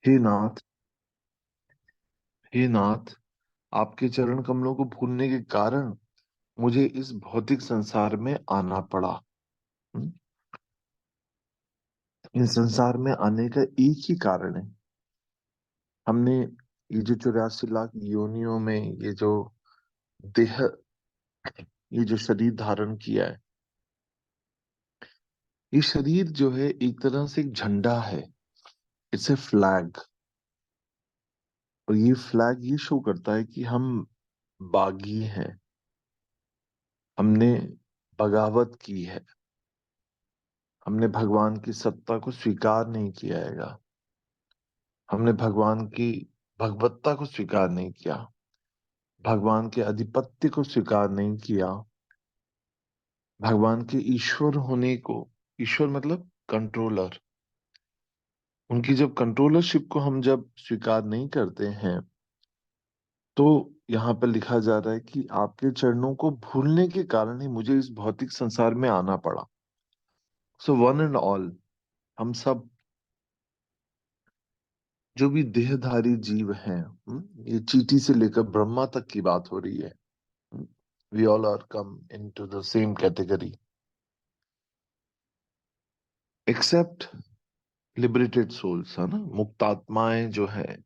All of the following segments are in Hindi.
हे नाथ, हे नाथ, आपके चरण कमलों को भूलने के कारण मुझे इस भौतिक संसार में आना पड़ा। हम्म, इस संसार में आने का एक ही कारण है। हमने ये जो 84 लाख योनियों में ये जो देह, ये जो शरीर धारण किया है, ये शरीर जो है एक तरह से एक झंडा है। It's a flag. और ये फ्लैग ये शो करता है कि हम बागी हैं। हमने बगावत की है। हमने भगवान की सत्ता को स्वीकार नहीं किया है। हमने भगवान की भगवत्ता को स्वीकार नहीं किया। भगवान के अधिपत्य को स्वीकार नहीं किया। भगवान के ईश्वर होने को, ईश्वर मतलब कंट्रोलर, उनकी जब कंट्रोलरशिप को हम जब स्वीकार नहीं करते हैं, तो यहाँ पर लिखा जा रहा है कि आपके चरणों को भूलने के कारण ही मुझे इस भौतिक संसार में आना पड़ा। सो वन एंड ऑल, हम सब जो भी देहधारी जीव हैं, ये चींटी से लेकर ब्रह्मा तक की बात हो रही है। We all are come into the same category, except liberated souls, है ना। मुक्त आत्माएं जो है,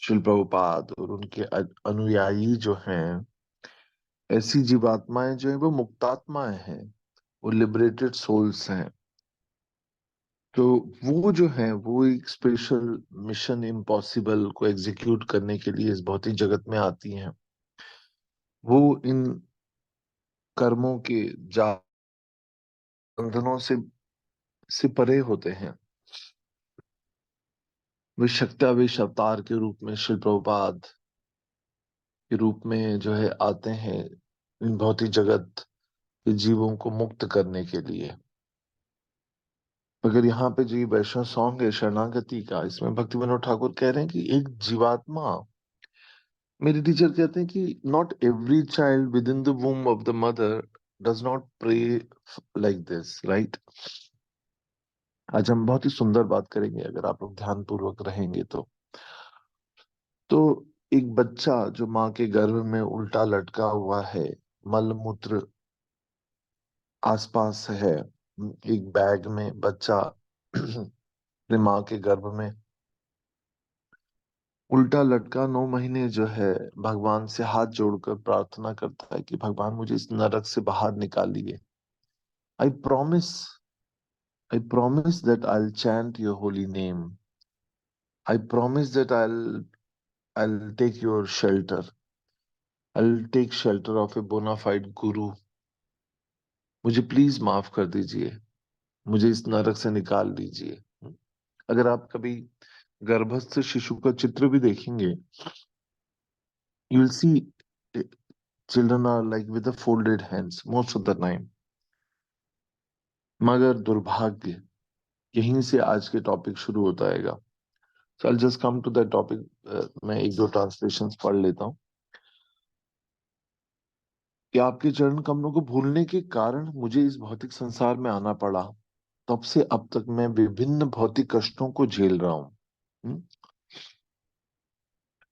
शिल प्रभुपाद और उनके अनुयायी जो हैं, ऐसी जीवात्माएं जो है वो मुक्तात्माएं हैं। वो लिबरेटेड सोल्स हैं। तो वो जो है वो एक स्पेशल मिशन इम्पॉसिबल को एग्जीक्यूट करने के लिए इस भौतिक जगत में आती हैं। वो इन कर्मों के बंधनों से परे होते हैं। वे शक्त्यावेश अवतार के रूप में, शिल प्रभुपाद के रूप में जो है आते हैं इन भौतिक जगत के जीवों को मुक्त करने के लिए। मगर यहाँ पे जो ये वैष्णव सॉन्ग है शरणागति का, इसमें भक्ति विनोद ठाकुर कह रहे हैं कि एक जीवात्मा, मेरे टीचर कहते हैं कि not every child within the womb of the mother does not pray like this, right. आज हम बहुत ही सुंदर बात करेंगे अगर आप लोग ध्यान पूर्वक रहेंगे तो एक बच्चा जो माँ के गर्भ में उल्टा लटका हुआ है, मल मूत्र आसपास है, एक बैग में बच्चा अपने माँ के गर्भ में उल्टा लटका 9 महीने जो है, भगवान से हाथ जोड़कर प्रार्थना करता है कि भगवान मुझे इस नरक से बाहर निकालिए। I promise, I promise that I will chant your holy name. I promise that I will take your shelter. I will take shelter of a bonafide guru. मुझे प्लीज माफ कर दीजिए। मुझे इस नरक से निकाल लीजिए। अगर आप कभी गर्भस्थ शिशु का चित्र भी देखेंगे, you will see children are like with folded hands most of the time. मगर दुर्भाग्य, यहीं से आज के टॉपिक शुरू होता है। So I just come to that topic. मैं एक दो ट्रांसलेशंस पढ़ लेता हूँ कि आपके चरण कमलों को भूलने के कारण मुझे इस भौतिक संसार में आना पड़ा। तब से अब तक मैं विभिन्न भौतिक कष्टों को झेल रहा हूँ।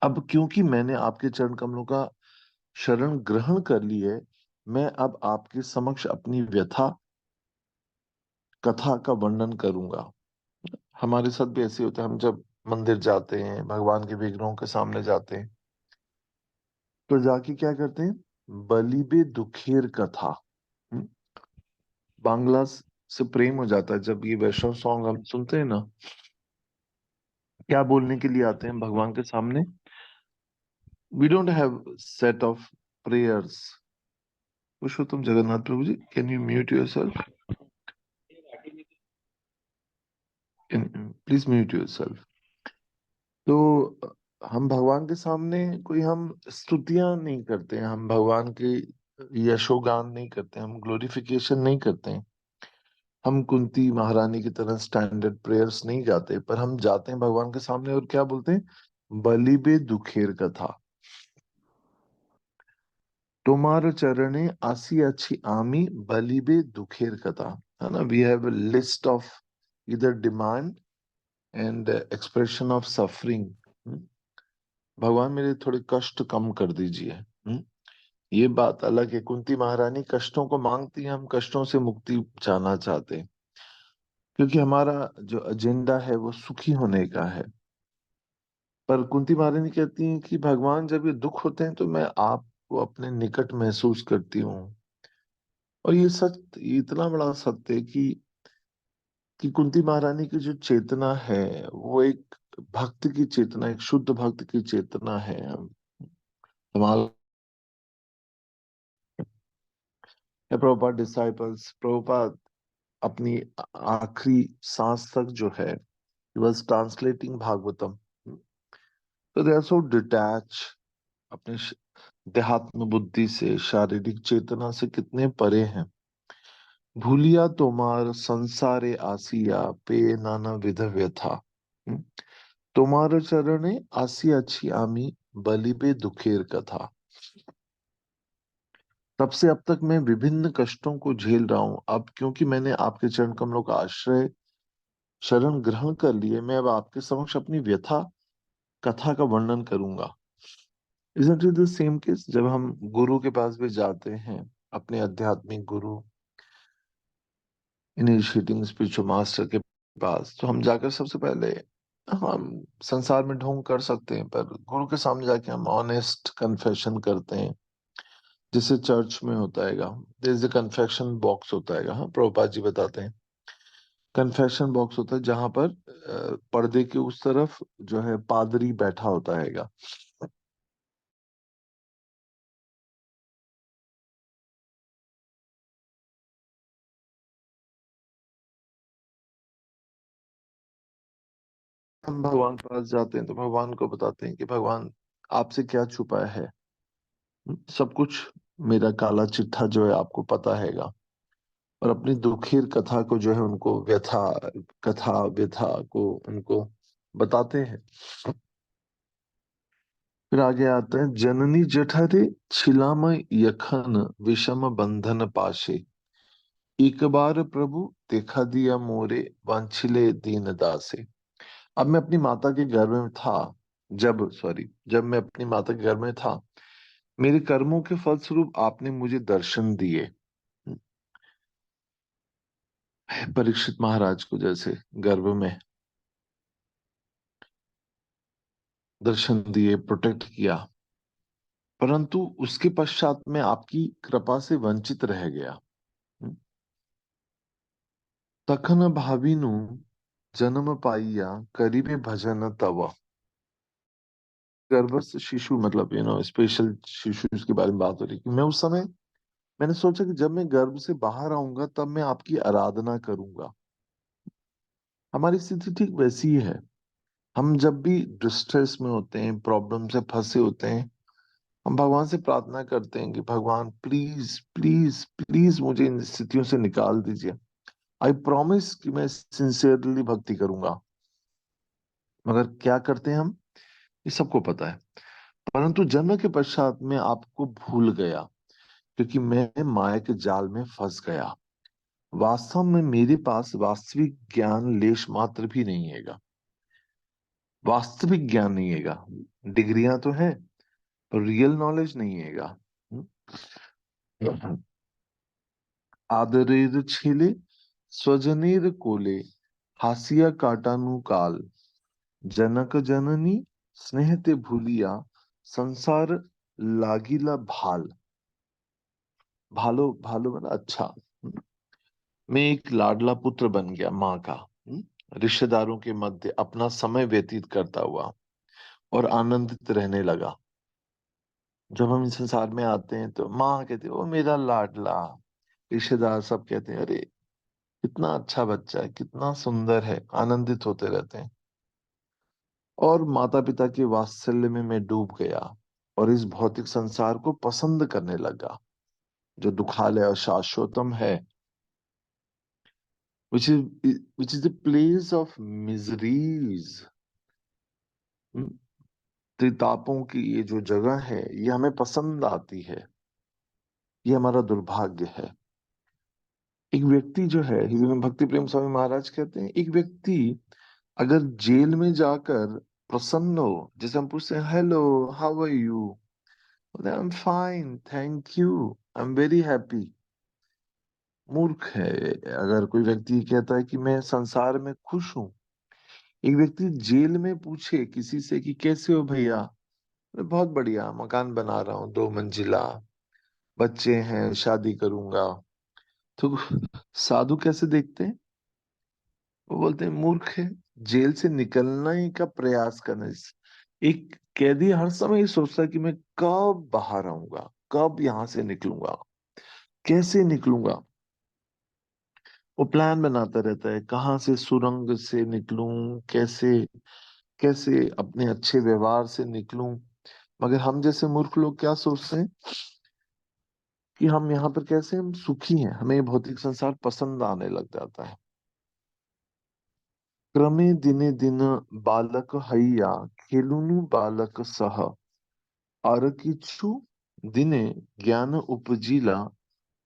अब क्योंकि मैंने आपके चरण कमलों का शरण ग्रहण कर ली है, मैं अब आपके समक्ष अपनी व्यथा कथा का वर्णन करूंगा। हमारे साथ भी ऐसे होता है, हम जब मंदिर जाते हैं, भगवान के विग्रहों के सामने जाते हैं, तो जाके क्या करते हैं, बलिबे दुखेर कथा। हम्म, बांग्ला से प्रेम हो जाता है जब ये वैष्णव सॉन्ग हम सुनते हैं ना। क्या बोलने के लिए आते हैं भगवान के सामने? We don't have set of prayers. Purushottam Jagannath Prabhu ji, can you mute yourself? Please mute yourself. तो हम भगवान के सामने कोई हम स्तुतियां नहीं करते हैं, हम भगवान की यशोगान नहीं करते हैं, हम ग्लोरिफिकेशन नहीं करते हैं। हम कुंती महारानी की तरह स्टैंडर्ड प्रेयर्स नहीं गाते, पर हम जाते हैं भगवान के सामने और क्या बोलते हैं, बलिबे दुखेर कथा। तुम्हार चरणे आसी अच्छी आमी बलिबे दुखेर कथा। है ना, we have a list of either demand and expression of suffering. भगवान मेरे थोड़े कष्ट कम कर दीजिए। ये बात अलग है, कुंती महारानी कष्टों को मांगती है, हम कष्टों से मुक्ति चाहना चाहते हैं, क्योंकि हमारा जो एजेंडा है वो सुखी होने का है। पर कुंती महारानी कहती हैं कि भगवान जब ये दुख होते हैं तो मैं आपको अपने निकट महसूस करती हूँ। और ये सच, ये इतना बड़ा सत्य है कि कुंती महारानी की जो चेतना है वो एक भक्त की चेतना, एक शुद्ध भक्त की चेतना है। कमाल है। प्रभुपाद डिसाइपल्स, प्रभुपाद अपनी आखिरी सांस तक जो है, he was translating भागवतम। तो दे आर सो डिटैच, अपने देहात्म बुद्धि से, शारीरिक चेतना से कितने परे हैं। भूलिया तोमार संसारे आसिया पे नाना विध व्यथा। हम्म, तोमार चरणे आसियाची आमी बलिबे दुखेर कथा। तब से अब तक मैं विभिन्न कष्टों को झेल रहा हूं, अब क्योंकि मैंने आपके चरण कमलों का आश्रय शरण ग्रहण कर लिए, मैं अब आपके समक्ष अपनी व्यथा कथा का वर्णन करूंगा। Isn't it the same case? जब हम गुरु के पास भी जाते हैं, अपने आध्यात्मिक गुरु, इनिशिएटिंग स्पिरिचुअल मास्टर के पास, तो हम जाकर सबसे पहले हम संसार में ढोंग कर सकते हैं, पर गुरु के सामने जाके हम ऑनेस्ट कन्फेशन करते हैं, जिसे चर्च में होता है। There is a confession box होता है, हाँ, प्रभुपाद जी बताते हैं। कन्फेशन बॉक्स होता है जहां पर पर्दे के उस तरफ जो है पादरी बैठा होता है। हम भगवान के पास जाते हैं तो भगवान को बताते हैं कि भगवान, आपसे क्या छुपा है। सब कुछ, मेरा काला चिट्ठा जो है आपको पता हैगा। और अपनी दुखीर कथा को जो है उनको व्यथा, कथा व्यथा को उनको बताते हैं। फिर आगे आते हैं, जननी जठरे छिलाम यखन विषम बंधन पाशे, एक बार प्रभु देखा दिया मोरे वांछिले दीन दासे। अब मैं अपनी माता के गर्भ में था, जब मैं अपनी माता के गर्भ में था, मेरे कर्मों के फलस्वरूप आपने मुझे दर्शन दिए। परीक्षित महाराज को जैसे गर्भ में दर्शन दिए, प्रोटेक्ट किया, परंतु उसके पश्चात मैं आपकी कृपा से वंचित रह गया। तखन भाविनु जन्म पाइया करीबे भजन तव। गर्भस्थ शिशु, मतलब स्पेशल शिशु के बारे में बात हो रही कि मैं उस समय मैंने सोचा कि जब मैं गर्भ से बाहर आऊंगा तब मैं आपकी आराधना करूंगा। हमारी स्थिति ठीक वैसी ही है। हम जब भी डिस्ट्रेस में होते हैं, प्रॉब्लम से फंसे होते हैं, हम भगवान से प्रार्थना करते हैं कि भगवान प्लीज प्लीज प्लीज मुझे इन स्थितियों से निकाल दीजिए। आई प्रॉमिस कि मैं सिंसियरली भक्ति करूंगा। मगर क्या करते हैं हम, ये सबको पता है। परंतु जन्म के पश्चात मैं आपको भूल गया, क्योंकि मैं माया के जाल में फंस गया। वास्तव में मेरे पास वास्तविक ज्ञान लेश मात्र भी नहीं हैगा। वास्तविक ज्ञान नहीं हैगा। डिग्रियां तो हैं, पर रियल नॉलेज नहीं हैगा। आदरेर छेले स्वजनेर कोले, हासिया काटानु काल, जनक जननी स्नेहते भूलिया, संसार लागिला भाल। भालो भालो मतलब अच्छा। मैं एक लाडला पुत्र बन गया माँ का, रिश्तेदारों के मध्य अपना समय व्यतीत करता हुआ और आनंदित रहने लगा। जब हम इस संसार में आते हैं तो माँ कहती है ओ मेरा लाडला, रिश्तेदार सब कहते हैं अरे कितना अच्छा बच्चा है, कितना सुंदर है, आनंदित होते रहते हैं। और माता पिता के वात्सल्य में मैं डूब गया और इस भौतिक संसार को पसंद करने लगा, जो दुखालय और शाश्वतम है, which is which is the place of miseries। त्रितापों की ये जो जगह है, ये हमें पसंद आती है। ये हमारा दुर्भाग्य है। एक व्यक्ति जो है, भक्ति प्रेम स्वामी महाराज कहते हैं, एक व्यक्ति अगर जेल में जाकर प्रसन्न हो, जैसे हम पूछते हैं hello, how are you, I am fine thank you, I am very happy. मूर्ख है अगर कोई व्यक्ति कहता है कि मैं संसार में खुश हूं। एक व्यक्ति जेल में पूछे किसी से कि कैसे हो भैया, मैं बहुत बढ़िया, मकान बना रहा हूँ 2 मंजिला, बच्चे हैं, शादी करूंगा। तो साधु कैसे देखते हैं? वो बोलते हैं मूर्ख है, जेल से निकलने का प्रयास करना। एक कैदी हर समय ये सोचता है कि मैं कब बाहर आऊंगा, कब यहां से निकलूंगा, कैसे निकलूंगा। वो प्लान बनाता रहता है, कहाँ से सुरंग से निकलूं, कैसे कैसे अपने अच्छे व्यवहार से निकलूं। मगर हम जैसे मूर्ख लोग क्या सोचते हैं कि हम यहाँ पर कैसे हम सुखी हैं, हमें ये भौतिक संसार पसंद आने लग जाता है। क्रमे दिने दिन बालक हैया, खेलुनु बालक सह, आरकिछु दिने ज्ञान उपजिला,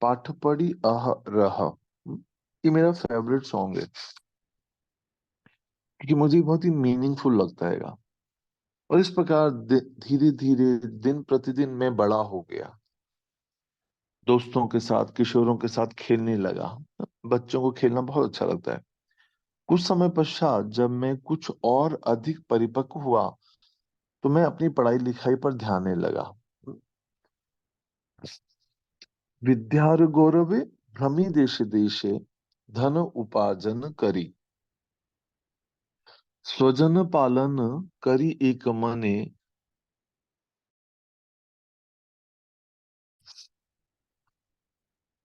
पाठ पढ़ी अह रह। ये मेरा फेवरेट सॉन्ग है, क्योंकि मुझे ये बहुत ही मीनिंगफुल लगता है। और इस प्रकार धीरे धीरे दिन प्रतिदिन मैं बड़ा हो गया, दोस्तों के साथ, किशोरों के साथ खेलने लगा। बच्चों को खेलना बहुत अच्छा लगता है। कुछ समय पश्चात जब मैं कुछ और अधिक परिपक्व हुआ, तो मैं अपनी पढ़ाई लिखाई पर ध्यान देने लगा। विद्यार गौरवे भ्रमी देशे देशे, धन उपार्जन करी, स्वजन पालन करी एक मने।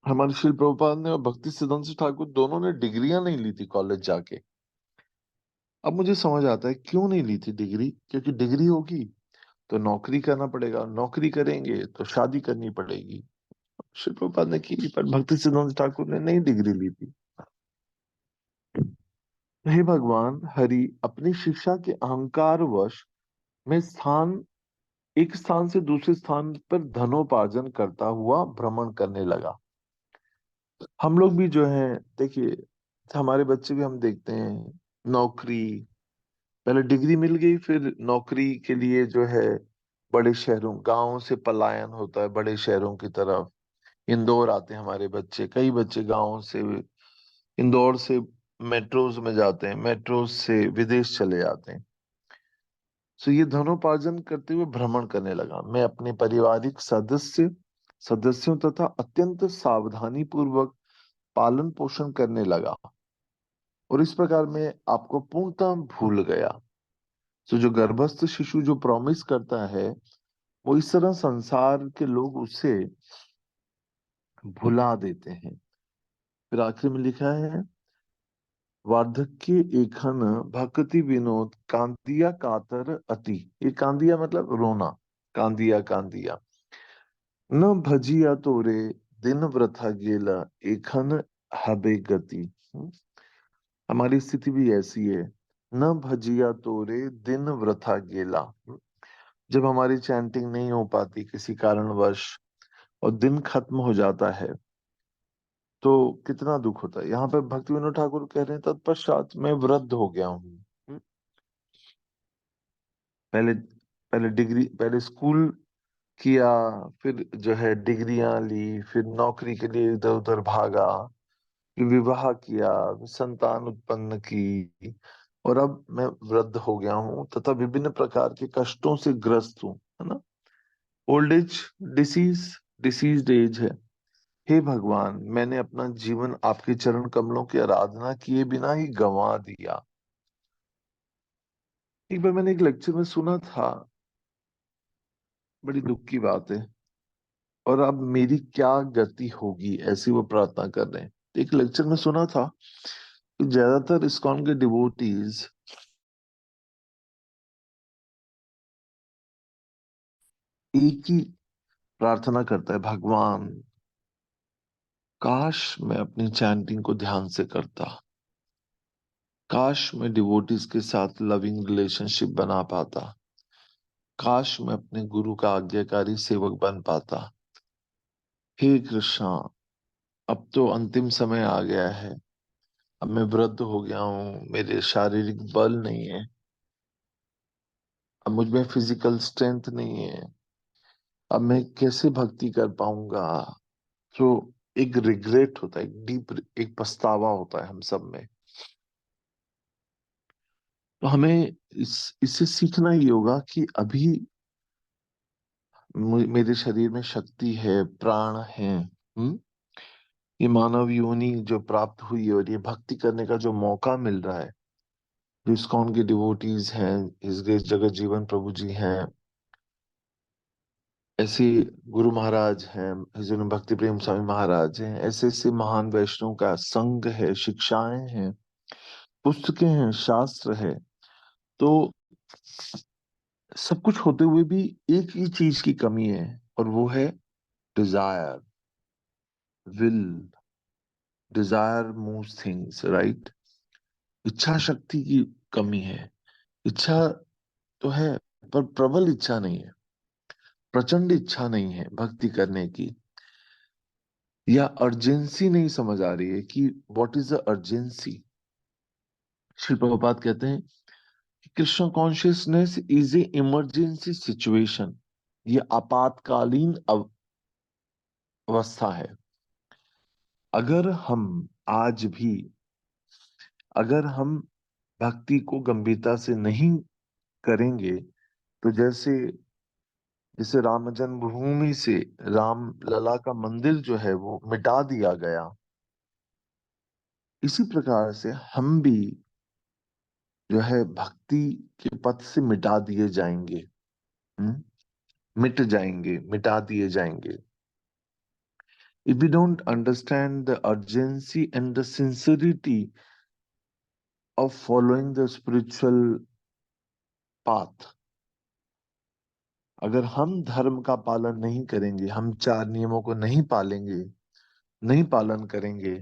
हमारे श्री प्रभुपाद ने और भक्ति सिद्धांत ठाकुर दोनों ने डिग्रियां नहीं ली थी कॉलेज जाके। अब मुझे समझ आता है क्यों नहीं ली थी डिग्री, क्योंकि डिग्री होगी तो नौकरी करना पड़ेगा, नौकरी करेंगे तो शादी करनी पड़ेगी। श्री प्रभुपाद ने की, पर भक्ति सिद्धांत ठाकुर ने नहीं डिग्री ली थी। हे भगवान हरि अपनी शिक्षा के अहंकार वश में एक स्थान से दूसरे स्थान पर धनोपार्जन करता हुआ भ्रमण करने लगा। हम लोग भी जो है, देखिए, हमारे बच्चे भी हम देखते हैं, नौकरी, पहले डिग्री मिल गई, फिर नौकरी के लिए जो है बड़े शहरों, गांव से पलायन होता है बड़े शहरों की तरफ। इंदौर आते हैं हमारे बच्चे, कई बच्चे गांव से, इंदौर से मेट्रोज में जाते हैं, मेट्रोज से विदेश चले जाते हैं। तो ये धनोपार्जन करते हुए भ्रमण करने लगा। मैं अपने पारिवारिक सदस्यों तथा अत्यंत सावधानी पूर्वक पालन पोषण करने लगा, और इस प्रकार मैं आपको पूर्णतः भूल गया। तो जो गर्भस्थ शिशु जो प्रॉमिस करता है, वो इस तरह संसार के लोग उसे भुला देते हैं। फिर आखिर में लिखा है, वार्धक्य एखन भक्ति विनोद कांदिया कातर अति। ये कांदिया मतलब रोना, कांदिया कांदिया। न भजिया तोरे दिन वृथा गेला, एखन हबे गति। हमारी स्थिति भी ऐसी है। न भजिया तोरे दिन वृथा गेला। जब हमारी चैंटिंग नहीं हो पाती किसी कारणवश और दिन खत्म हो जाता है, तो कितना दुख होता है। यहाँ पे भक्ति विनोद ठाकुर कह रहे हैं, तत्पश्चात मैं वृद्ध हो गया हूँ। पहले पहले डिग्री, पहले स्कूल किया, फिर जो है डिग्रियां ली, फिर नौकरी के लिए इधर उधर भागा, फिर विवाह किया, संतान उत्पन्न की, और अब मैं वृद्ध हो गया हूँ तथा विभिन्न प्रकार के कष्टों से ग्रस्त हूँ, है ना। Old age, disease, diseased age है। हे भगवान, मैंने अपना जीवन आपके चरण कमलों की आराधना किए बिना ही गंवा दिया। एक बार मैंने एक लेक्चर में सुना था, बड़ी दुख की बात है, और अब मेरी क्या गति होगी, ऐसी वो प्रार्थना कर रहे हैं। एक लेक्चर में सुना था कि ज्यादातर इस्कॉन के डिवोटीज एक ही प्रार्थना करता है, भगवान काश मैं अपनी चैंटिंग को ध्यान से करता, काश मैं डिवोटीज के साथ लविंग रिलेशनशिप बना पाता, काश मैं अपने गुरु का आज्ञाकारी सेवक बन पाता। हे कृष्णा, अब तो अंतिम समय आ गया है, अब मैं वृद्ध हो गया हूँ, मेरे शारीरिक बल नहीं है, अब मुझ में फिजिकल स्ट्रेंथ नहीं है, अब मैं कैसे भक्ति कर पाऊंगा। तो एक रिग्रेट होता है, एक डीप, एक पछतावा होता है हम सब में। तो हमें इससे सीखना ही होगा कि अभी मेरे शरीर में शक्ति है, प्राण है। ये मानव योनि जो प्राप्त हुई है और ये भक्ति करने का जो मौका मिल रहा है, जो इस्कॉन के डिवोटीज हैं, इस जगत जीवन प्रभु जी हैं, ऐसे गुरु महाराज हैं, जिन्होंने भक्ति प्रेम स्वामी महाराज हैं, ऐसे ऐसे महान वैष्णव का संग है, शिक्षाएं हैं, पुस्तकें हैं, शास्त्र है। तो सब कुछ होते हुए भी एक ही चीज की कमी है, और वो है desire, will. Desire moves things, right. इच्छा शक्ति की कमी है। इच्छा तो है, पर प्रबल इच्छा नहीं है, प्रचंड इच्छा नहीं है भक्ति करने की, या अर्जेंसी नहीं समझ आ रही है कि what is the urgency. Shri Prabhupada कहते हैं कि Krishna consciousness is a emergency situation. ये आपातकालीन अवस्था है। अगर हम आज भी, अगर हम भक्ति को गंभीरता से नहीं करेंगे, तो जैसे जैसे राम जन्मभूमि से राम लला का मंदिर जो है वो मिटा दिया गया, इसी प्रकार से हम भी जो है भक्ति के पथ से मिटा दिए जाएंगे। हम्म? मिट जाएंगे, मिटा दिए जाएंगे। If we don't understand the urgency and the sincerity of following the spiritual path, अगर हम धर्म का पालन नहीं करेंगे, हम चार नियमों को नहीं पालेंगे, नहीं पालन करेंगे,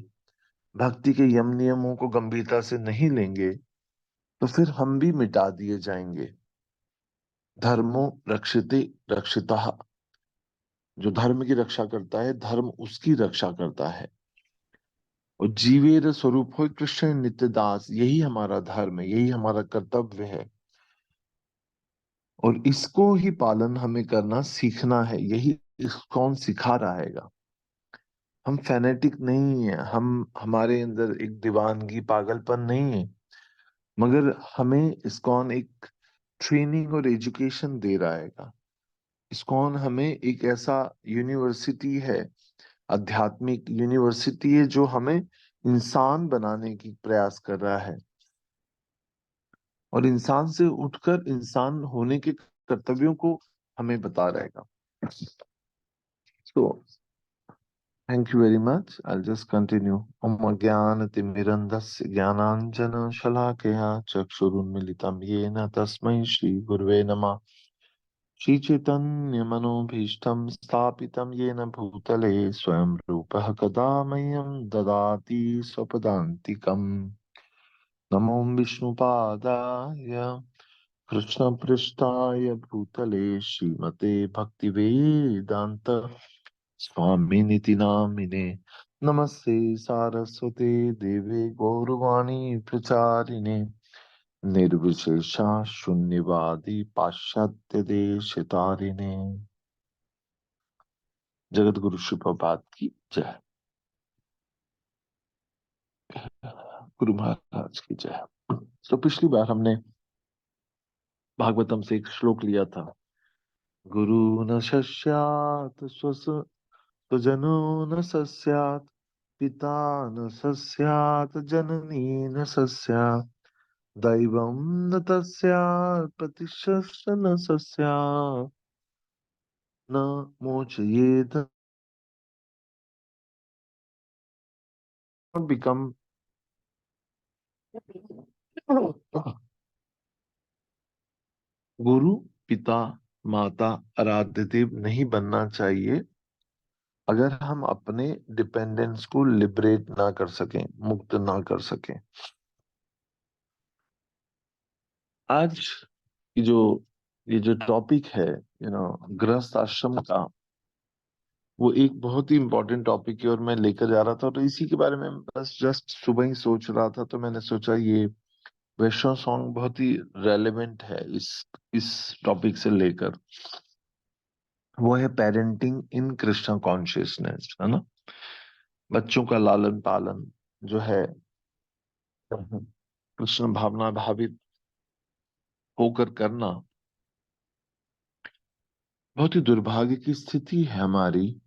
भक्ति के यम नियमों को गंभीरता से नहीं लेंगे, तो फिर हम भी मिटा दिए जाएंगे। धर्मो रक्षिते रक्षिता। जो धर्म की रक्षा करता है, धर्म उसकी रक्षा करता है। और जीवेर स्वरूप हो कृष्ण नित्य दास, यही हमारा धर्म है, यही हमारा कर्तव्य है। और इसको ही पालन हमें करना सीखना है, यही कौन सिखा रहा है। हम फैनेटिक नहीं है, हम, हमारे अंदर एक दीवानगी पागलपन नहीं है, मगर हमें इस्कॉन एक ट्रेनिंग और एजुकेशन दे रहा है। इस्कॉन हमें एक ऐसा यूनिवर्सिटी है, आध्यात्मिक यूनिवर्सिटी है, जो हमें इंसान बनाने की प्रयास कर रहा है, और इंसान से उठकर इंसान होने के कर्तव्यों को हमें बता रहेगा। So, thank you very much. I'll just continue. Om Jnanatimirandasya Jnananjana Shalakaya Chakshurunmilitam Yena Tasmai Shri Gurve Namah Shri Chaitanya Manobhishtam Sthapitam Yena Bhutale Swayam Rupah Kada Mayam Dadati Swapadantikam Namo Vishnupadaya Krishna Prishtaya Bhutale Srimate Bhaktivedanta स्वामिनिति नामिने नमस्ते सारस्वते देवे गौरवाणी प्रचारिणे निर्विशेषा शून्यवादी पाश्चात्य देश तारिणे। जगत गुरु श्री प्रभात की जय। गुरु महाराज की जय। तो पिछली बार हमने भागवतम से एक श्लोक लिया था। गुरु न शस्यात् स्वजनो न सस्यात् पिता न सस्यात् जननी न सस्यात् दैवं न तस्यात् प्रतिशस्य न सस्यात् न मोचयेत become गुरु, पिता, माता, आराध्य देव नहीं बनना चाहिए, अगर हम अपने डिपेंडेंस को लिबरेट ना कर सकें, मुक्त ना कर सकें। आज की जो ये जो टॉपिक है, गृहस्थ आश्रम का, वो एक बहुत ही इम्पोर्टेंट टॉपिक है और मैं लेकर जा रहा था, और इसी के बारे में बस जस्ट सुबह ही सोच रहा था, तो मैंने सोचा ये वैष्णव सॉन्ग बहुत ही रेलेवेंट है इस टॉपिक से लेकर। वो है पेरेंटिंग इन कृष्णा कॉन्शियसनेस, है ना। बच्चों का लालन पालन जो है कृष्ण भावना भावित होकर करना बहुत ही दुर्भाग्य की स्थिति है हमारी।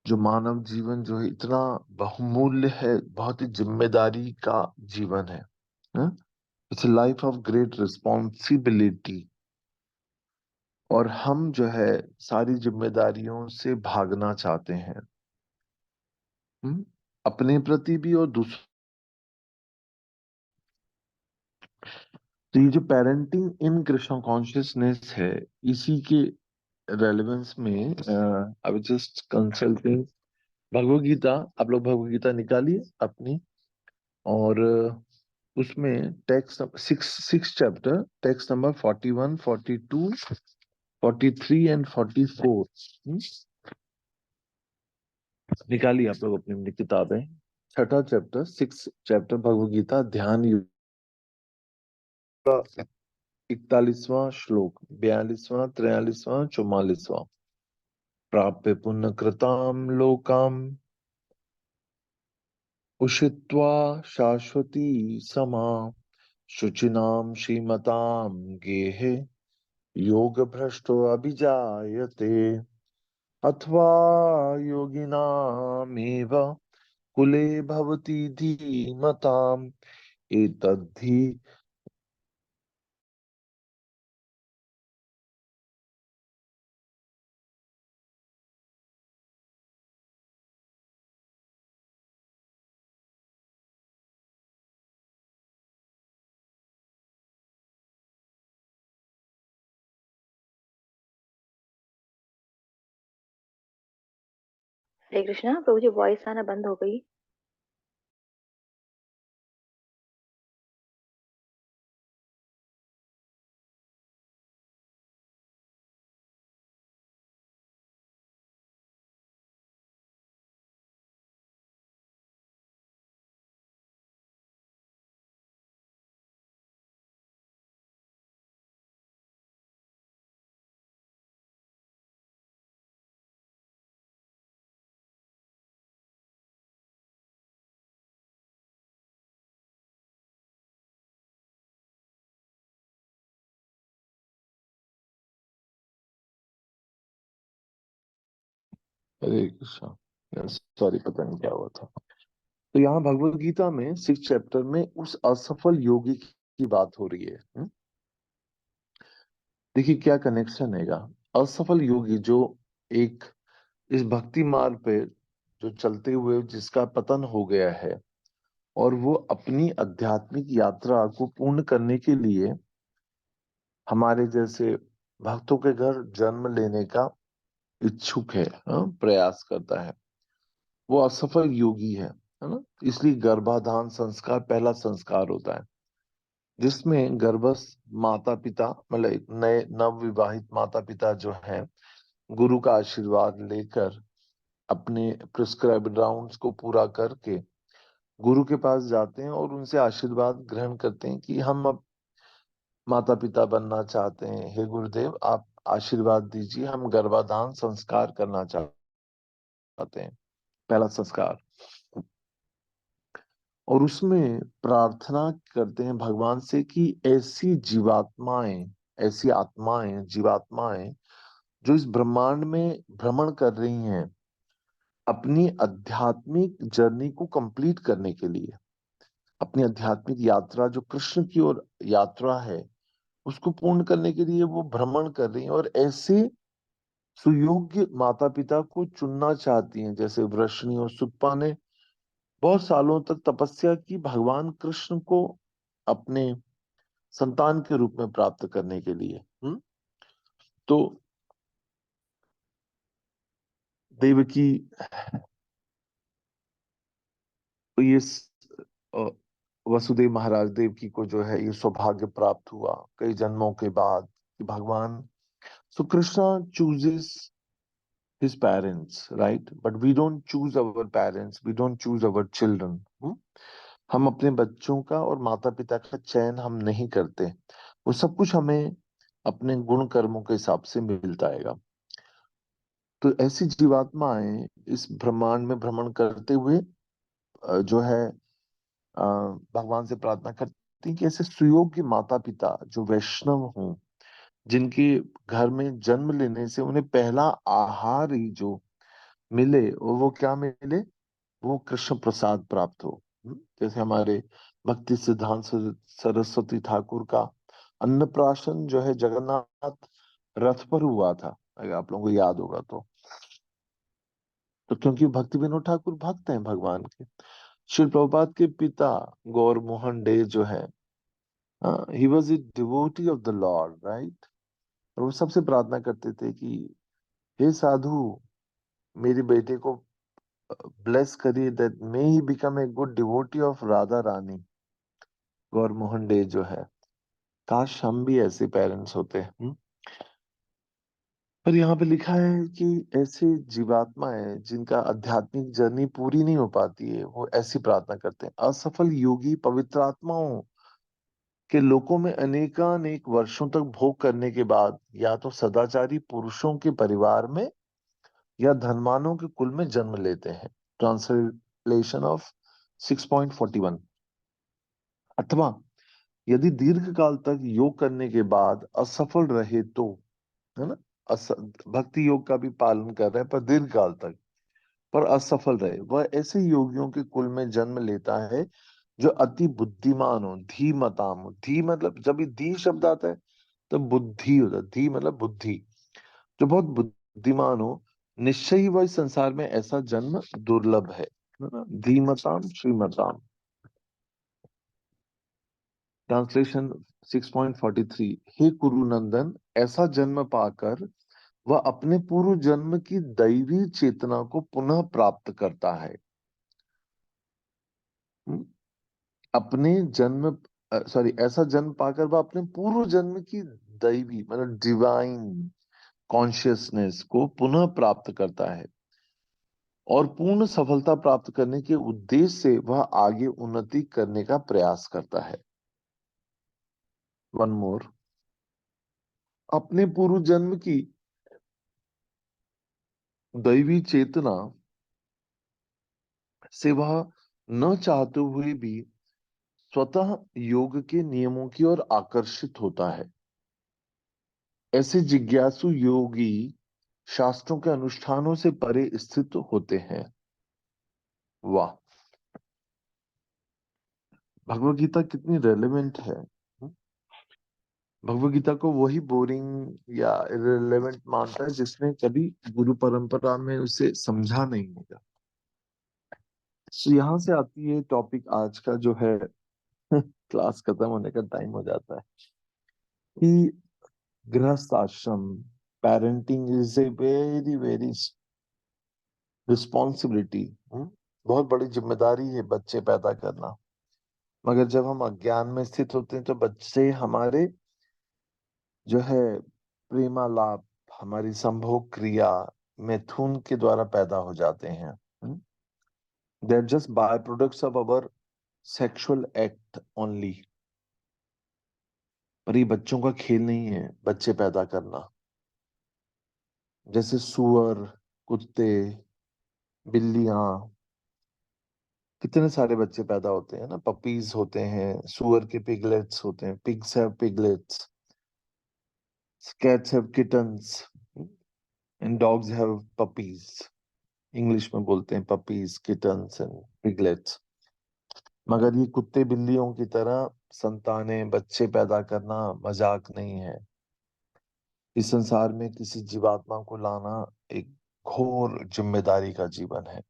जो मानव जीवन जो है इतना बहुमूल्य है, बहुत ही जिम्मेदारी का जीवन है। It's life of great responsibility, और हम जो है सारी जिम्मेदारियों से भागना चाहते हैं। हम्म? अपने प्रति भी और दूसरों। तो ये जो पेरेंटिंग इन कृष्ण कॉन्शियसनेस है, इसी के रेलेवेंस में I was just consulting Bhagavad Gita. आप लोग भगवत गीता निकालिए अपनी, और उसमें text six six chapter, text number 41, 42, 43 and 44। निकालिए आप लोग अपनी अपनी किताबें। छठा chapter, six chapter Bhagavad Gita, ध्यान योग का 41वां श्लोक, 42वां, 43वां, 44वां। प्राप्य पुण्य कृताम लोकाम उषित्वा शाश्वती समा शुचिनाम श्रीमताम गेहे योग भ्रष्टो अभिजायते अथवा योगिनामेव कुले भवति धीमताम् एतद्धि। हरे कृष्णा प्रभु जी, वॉइस आना बंद हो गई। हरे कृष्णा, सॉरी पता नहीं क्या हुआ था। तो यहाँ भगवत गीता में सिक्स चैप्टर में उस असफल योगी की बात हो रही है। देखिए क्या कनेक्शन हैगा। असफल योगी जो एक इस भक्ति मार्ग पे जो चलते हुए जिसका पतन हो गया है, और वो अपनी आध्यात्मिक यात्रा को पूर्ण करने के लिए हमारे जैसे भक्तों के घर जन्म लेने का इच्छुक है, प्रयास करता है, वो असफल योगी है ना। इसलिए गर्भाधान संस्कार पहला संस्कार होता है, जिसमें गर्भस्थ माता पिता, मतलब एक नए नव विवाहित माता पिता जो हैं, गुरु का आशीर्वाद लेकर अपने प्रिस्क्राइब्ड राउंड्स को पूरा करके गुरु के पास जाते हैं और उनसे आशीर्वाद ग्रहण करते हैं कि हम अब माता पिता बनना चाहते हैं, हे गुरुदेव आप आशीर्वाद दीजिए, हम गर्भाधान संस्कार करना चाहते हैं, पहला संस्कार। और उसमें प्रार्थना करते हैं भगवान से कि ऐसी जीवात्माएं, ऐसी आत्माएं, जीवात्माएं जो इस ब्रह्मांड में भ्रमण कर रही हैं अपनी आध्यात्मिक जर्नी को कंप्लीट करने के लिए, अपनी आध्यात्मिक यात्रा जो कृष्ण की ओर यात्रा है उसको पूर्ण करने के लिए वो भ्रमण कर रही हैं, और ऐसे सुयोग्य माता पिता को चुनना चाहती हैं। जैसे वृष्णि और सुप्पा ने बहुत सालों तक तपस्या की भगवान कृष्ण को अपने संतान के रूप में प्राप्त करने के लिए। तो देवकी, ये अ, वसुदेव महाराज देवकी को जो है ये सौभाग्य प्राप्त हुआ कई जन्मों के बाद कि भगवान, so Krishna chooses his parents, right? But we don't choose our parents, we don't choose our children. हम अपने बच्चों का और माता पिता का चयन हम नहीं करते, वो सब कुछ हमें अपने गुण कर्मों के हिसाब से मिलता है। तो ऐसी जीवात्माएं इस ब्रह्मांड में भ्रमण करते हुए जो है भगवान से प्रार्थना करती हैं कि ऐसे सुयोग्य माता पिता जो वैष्णव हों, जिनके घर में जन्म लेने से उन्हें पहला आहार ही जो मिले, और वो क्या मिले, वो कृष्ण प्रसाद प्राप्त हो। जैसे हमारे भक्ति सिद्धांत सरस्वती ठाकुर का अन्नप्राशन जो है जगन्नाथ रथ पर हुआ था, अगर आप लोगों को याद होगा तो क्योंकि भक्ति विनोद ठाकुर भक्त हैं भगवान के। श्री प्रभुपाद के पिता गौर मोहन डे जो है, he was a devotee of the Lord, right. और वो सबसे प्रार्थना करते थे कि हे साधु, मेरे बेटे को ब्लेस करिए, that may he become a good devotee of Radha Rani. Gaur Mohan day जो है, काश हम भी ऐसे पेरेंट्स होते। पर यहाँ पे लिखा है कि ऐसे जीवात्माएं जिनका आध्यात्मिक जर्नी पूरी नहीं हो पाती है, वो ऐसी प्रार्थना करते हैं। असफल योगी पवित्र आत्माओं के लोकों में अनेकानेक वर्षों तक भोग करने के बाद या तो सदाचारी पुरुषों के परिवार में या धनवानों के कुल में जन्म लेते हैं। Translation of 6.41। अथवा यदि दीर्घ काल तक योग करने के बाद असफल रहे तो, है ना, अस, भक्ति योग का भी पालन कर रहे हैं पर दीर्घ काल तक, पर असफल रहे, वह ऐसे योगियों के कुल में जन्म लेता है जो अति बुद्धिमान हो, धीमताम हो। धी मतलब जब भी धी शब्द आता है तब बुद्धि होता है, धी मतलब बुद्धि, जो बहुत बुद्धिमान हो। निश्चय ही वह इस संसार में ऐसा जन्म दुर्लभ है ना। धीमताम श्रीमताम। ट्रांसलेशन 6.43। हे कुरुनंदन, ऐसा जन्म पाकर वह अपने पूर्व जन्म की दैवी चेतना को पुनः प्राप्त करता है। हम्म? अपने जन्म सॉरी ऐसा जन्म पाकर वह अपने पूर्व जन्म की दैवी मतलब डिवाइन कॉन्शियसनेस को पुनः प्राप्त करता है, और पूर्ण सफलता प्राप्त करने के उद्देश्य से वह आगे उन्नति करने का प्रयास करता है। One more. अपने पूर्व जन्म की दैवी चेतना से वह न चाहते हुए भी स्वतः योग के नियमों की ओर आकर्षित होता है। ऐसे जिज्ञासु योगी शास्त्रों के अनुष्ठानों से परे स्थित होते हैं। वाह, भगवत गीता कितनी रेलेवेंट है। भगवत गीता को वही बोरिंग या इररिलेवेंट मानता है जिसने कभी गुरु परंपरा में उसे समझा नहीं होगा। तो यहाँ से आती है टॉपिक आज का जो है, क्लास खत्म होने का टाइम हो जाता है, कि गृहस्थ आश्रम parenting is a very very responsibility. बहुत बड़ी जिम्मेदारी है बच्चे पैदा करना। मगर जब हम अज्ञान में स्थित होते हैं तो बच्चे हमारे जो है प्रेमालाप, हमारी संभोग क्रिया, मैथुन के द्वारा पैदा हो जाते हैं। They are just by products of our sexual act only. पर ये बच्चों का खेल नहीं है बच्चे पैदा करना। जैसे सुअर, कुत्ते, बिल्लियां, कितने सारे बच्चे पैदा होते हैं ना, पपीज होते हैं, सुअर के पिगलेट्स होते हैं, pigs have piglets, cats have kittens, and dogs have puppies. English में बोलते हैं पपीज, किटन्स एंड पिगलेट्स। मगर ये कुत्ते बिल्लियों की तरह संतानें, बच्चे पैदा करना मजाक नहीं है। इस संसार में किसी जीवात्मा को लाना एक घोर जिम्मेदारी का जीवन है।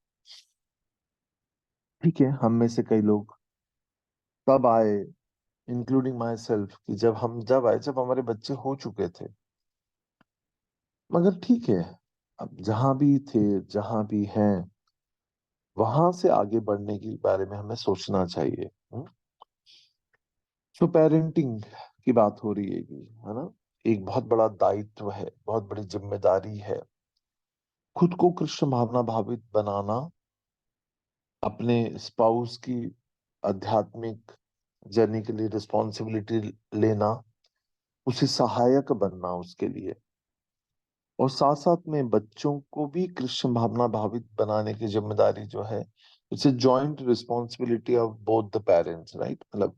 ठीक है, हम में से कई लोग तब आए, इंक्लूडिंग माई सेल्फ, कि जब आए जब हमारे बच्चे हो चुके थे। मगर ठीक है, अब जहां भी थे, जहां भी हैं, वहां से आगे बढ़ने के बारे में हमें सोचना चाहिए। तो पेरेंटिंग की बात हो रही है कि, है ना, एक बहुत बड़ा दायित्व है, बहुत बड़ी जिम्मेदारी है। खुद को कृष्ण भावना भावित बनाना, अपने स्पाउस की आध्यात्मिक जर्नी के लिए रिस्पॉन्सिबिलिटी लेना, उसे सहायक बनना उसके लिए, और साथ साथ में बच्चों को भी कृष्ण भावना भावित बनाने की जिम्मेदारी जो है, it's a joint responsibility of both the parents, right, मतलब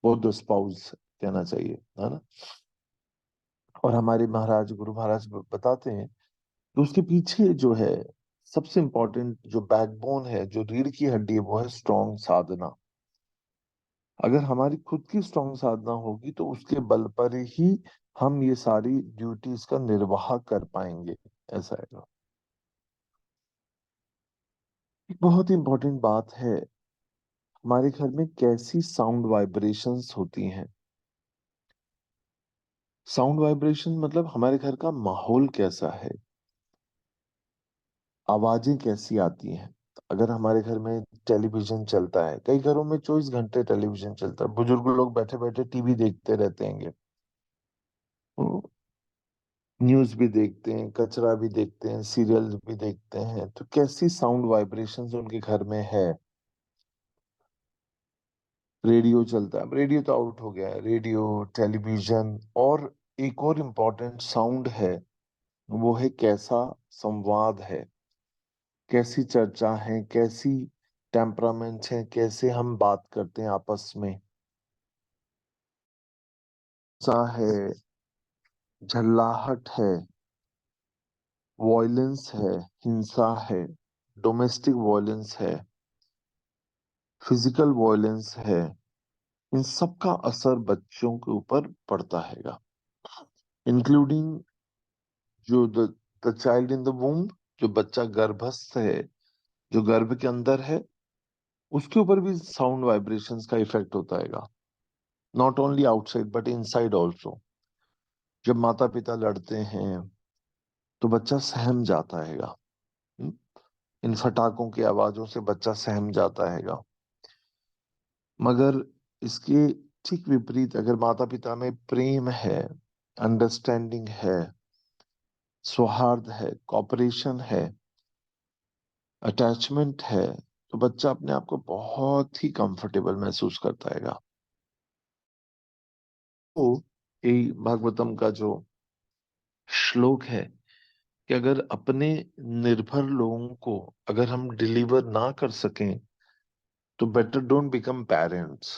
बोथ द स्पाउस कहना चाहिए, है ना। और हमारे महाराज गुरु महाराज बताते हैं कि उसके पीछे जो है सबसे इम्पोर्टेंट जो बैकबोन है, जो रीढ़ की हड्डी है, वो है स्ट्रॉन्ग साधना। अगर हमारी खुद की स्ट्रॉन्ग साधना होगी तो उसके बल पर ही हम ये सारी ड्यूटीज का निर्वाह कर पाएंगे, ऐसा है। एक बहुत ही इंपॉर्टेंट बात है, हमारे घर में कैसी साउंड वाइब्रेशंस होती हैं। साउंड वाइब्रेशन मतलब हमारे घर का माहौल कैसा है, आवाजें कैसी आती हैं। अगर हमारे घर में टेलीविजन चलता है, कई घरों में 24 घंटे टेलीविजन चलता है, बुजुर्ग लोग बैठे बैठे टीवी देखते रहते हैं, न्यूज भी देखते हैं, कचरा भी देखते हैं, सीरियल भी देखते हैं, तो कैसी साउंड वाइब्रेशंस उनके घर में है। रेडियो चलता है, अब रेडियो तो आउट हो गया है, रेडियो, टेलीविजन, और एक और इम्पोर्टेंट साउंड है, वो है कैसा संवाद है, कैसी चर्चा है, कैसी टेम्परामेंट है, कैसे हम बात करते हैं आपस में, सा है, झल्लाहट है, वॉयलेंस है, हिंसा है, डोमेस्टिक वॉयलेंस है, फिजिकल वॉयलेंस है, इन सब का असर बच्चों के ऊपर पड़ता हैगा, इंक्लूडिंग जो the child in the womb, जो बच्चा गर्भस्थ है, जो गर्भ के अंदर है, उसके ऊपर भी साउंड वाइब्रेशंस का इफेक्ट होता हैगा, not only outside but inside also. जब माता पिता लड़ते हैं तो बच्चा सहम जाता हैगा, हम्म? इन फटाकों की आवाजों से बच्चा सहम जाता हैगा। मगर इसके ठीक विपरीत, अगर माता पिता में प्रेम है, अंडरस्टैंडिंग है, सौहार्द है, कॉपरेशन है, अटैचमेंट है, तो बच्चा अपने आप को बहुत ही कंफर्टेबल महसूस करता हैगा। तो यही भागवतम का जो श्लोक है कि अगर अपने निर्भर लोगों को अगर हम डिलीवर ना कर सकें तो बेटर डोंट बिकम पेरेंट्स।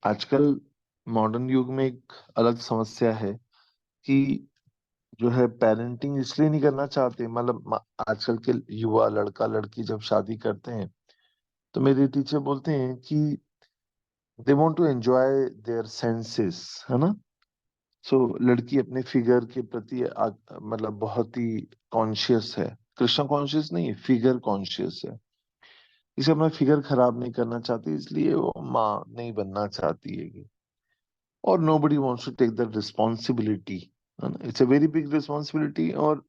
आजकल मॉडर्न युग में एक अलग समस्या है कि जो है पेरेंटिंग इसलिए नहीं करना चाहते, मतलब आजकल के युवा लड़का लड़की जब शादी करते हैं तो मेरे टीचर बोलते हैं कि they want to enjoy their senses, है ना। सो लड़की अपने फिगर के प्रति मतलब बहुत ही कॉन्शियस है, कृष्ण कॉन्शियस नहीं, फिगर कॉन्शियस है, इसे अपना फिगर खराब नहीं करना चाहती, इसलिए वो माँ नहीं बनना चाहती है। और nobody wants to take that responsibility, है ना, it's a very big responsibility. और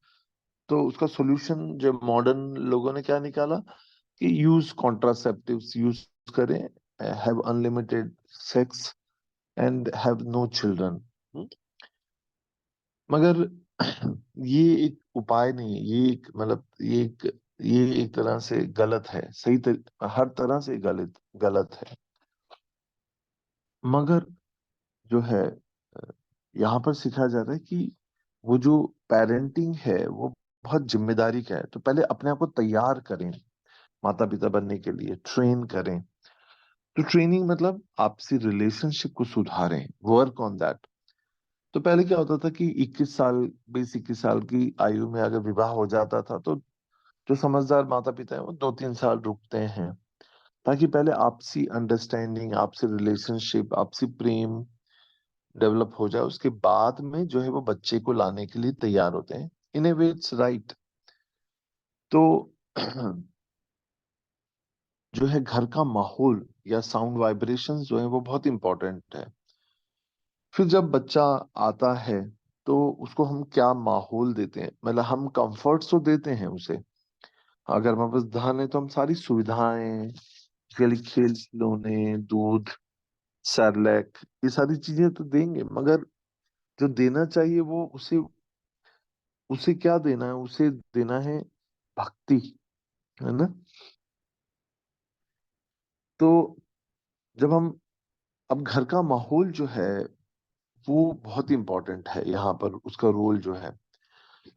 तो उसका सॉल्यूशन जब मॉडर्न लोगों ने क्या निकाला कि यूज कॉन्ट्रासेप्टिव्स यूज करें, have unlimited sex and have no children. मगर ये एक उपाय नहीं है, ये एक मतलब ये एक तरह से गलत है, हर तरह से गलत गलत है। मगर जो है यहाँ पर सिखाया जाता है कि वो जो पेरेंटिंग है वो बहुत जिम्मेदारी का है, तो पहले अपने आप को तैयार करें माता पिता बनने के लिए, ट्रेन करें। तो ट्रेनिंग मतलब आपसी रिलेशनशिप को सुधारें, वर्क ऑन दैट। तो पहले क्या होता था कि 21 साल, 20-21 साल की आयु में अगर विवाह हो जाता था तो जो समझदार माता पिता हैं वो 2-3 साल रुकते हैं, ताकि पहले आपसी अंडरस्टैंडिंग, आपसी रिलेशनशिप, आपसी प्रेम डेवलप हो जाए, उसके बाद में जो है वो बच्चे को लाने के लिए तैयार होते हैं। इन ए वे इट्स राइट। तो जो है घर का माहौल या साउंड वाइब्रेशंस जो है वो बहुत इंपॉर्टेंट है। फिर जब बच्चा आता है तो उसको हम क्या माहौल देते हैं, मतलब हम कंफर्ट्स तो देते हैं उसे, अगर हमारे पास धन है तो हम सारी सुविधाएं, उसके लिए खेल खिलौने, दूध, सैरलैक, ये सारी चीजें तो देंगे, मगर जो देना चाहिए वो उसे उसे क्या देना है? उसे देना है भक्ति, है ना? तो जब हम, अब घर का माहौल जो है वो बहुत इंपॉर्टेंट है यहाँ पर, उसका रोल जो है।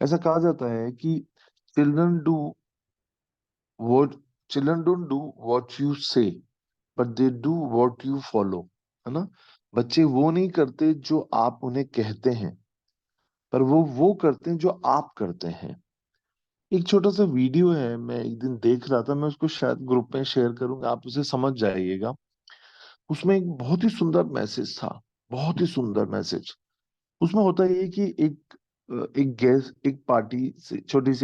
ऐसा कहा जाता है कि children do what children don't do what you say, but they do what you follow, है ना? बच्चे वो नहीं करते जो आप उन्हें कहते हैं, पर वो करते हैं जो आप करते हैं। एक छोटा सा वीडियो है, मैं एक दिन देख रहा था, मैं उसको शायद ग्रुप में शेयर करूंगा, आप उसे समझ जाइएगा। उसमें एक बहुत ही सुंदर मैसेज था, बहुत ही सुंदर मैसेज। उसमें होता ये है कि एक गैस, एक पार्टी से छोटी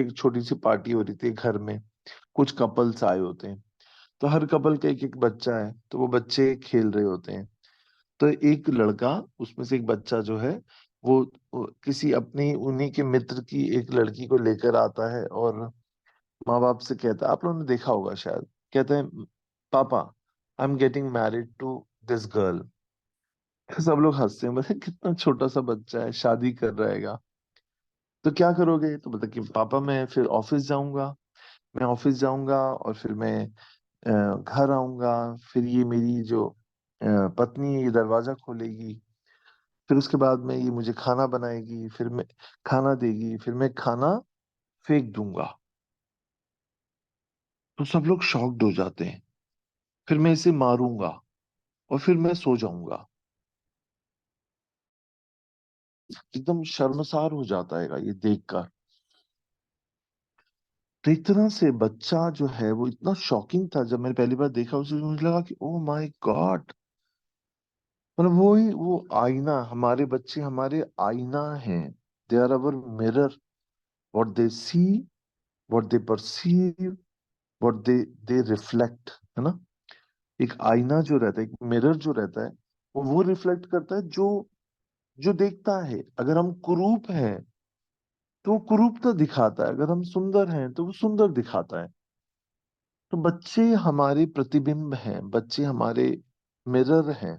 सी पार्टी हो रही थी घर में। कुछ कपल्स आए होते हैं, तो हर कपल का एक एक बच्चा है, तो वो बच्चे खेल रहे होते हैं। तो एक लड़का, उसमें से एक बच्चा जो है, वो किसी अपनी उन्हीं के मित्र की एक लड़की को लेकर आता है और माँ बाप से कहता है, आप लोगों ने देखा होगा शायद, कहता है, पापा, I am getting married to this girl. सब लोग हंसते हैं, बोले कितना छोटा सा बच्चा है, शादी कर रहेगा, तो क्या करोगे? तो बता कि पापा मैं फिर ऑफिस जाऊंगा, मैं ऑफिस जाऊंगा और फिर मैं घर आऊंगा, फिर ये मेरी जो पत्नी है ये दरवाजा खोलेगी, फिर उसके बाद में ये मुझे खाना बनाएगी, फिर मैं खाना देगी, फिर मैं खाना फेंक दूंगा। तो सब लोग शॉक्ड हो जाते हैं। फिर मैं इसे मारूंगा और फिर मैं सो जाऊंगा। एकदम शर्मसार हो जाता है ये देखकर। तो एक तरह से बच्चा जो है वो इतना शॉकिंग था, जब मैंने पहली बार देखा उसे, मुझे लगा कि ओ माय गॉड, मतलब वो आईना, हमारे बच्चे हमारे आईना हैं। They are our mirror, what they see, what they perceive, what they reflect, है ना? एक आईना जो रहता है, एक मिरर जो रहता है, वो रिफ्लेक्ट करता है जो जो देखता है। अगर हम कुरूप हैं तो वो कुरूपता दिखाता है, अगर हम सुंदर हैं तो वो सुंदर दिखाता है। तो बच्चे हमारे प्रतिबिंब हैं, बच्चे हमारे मिरर हैं,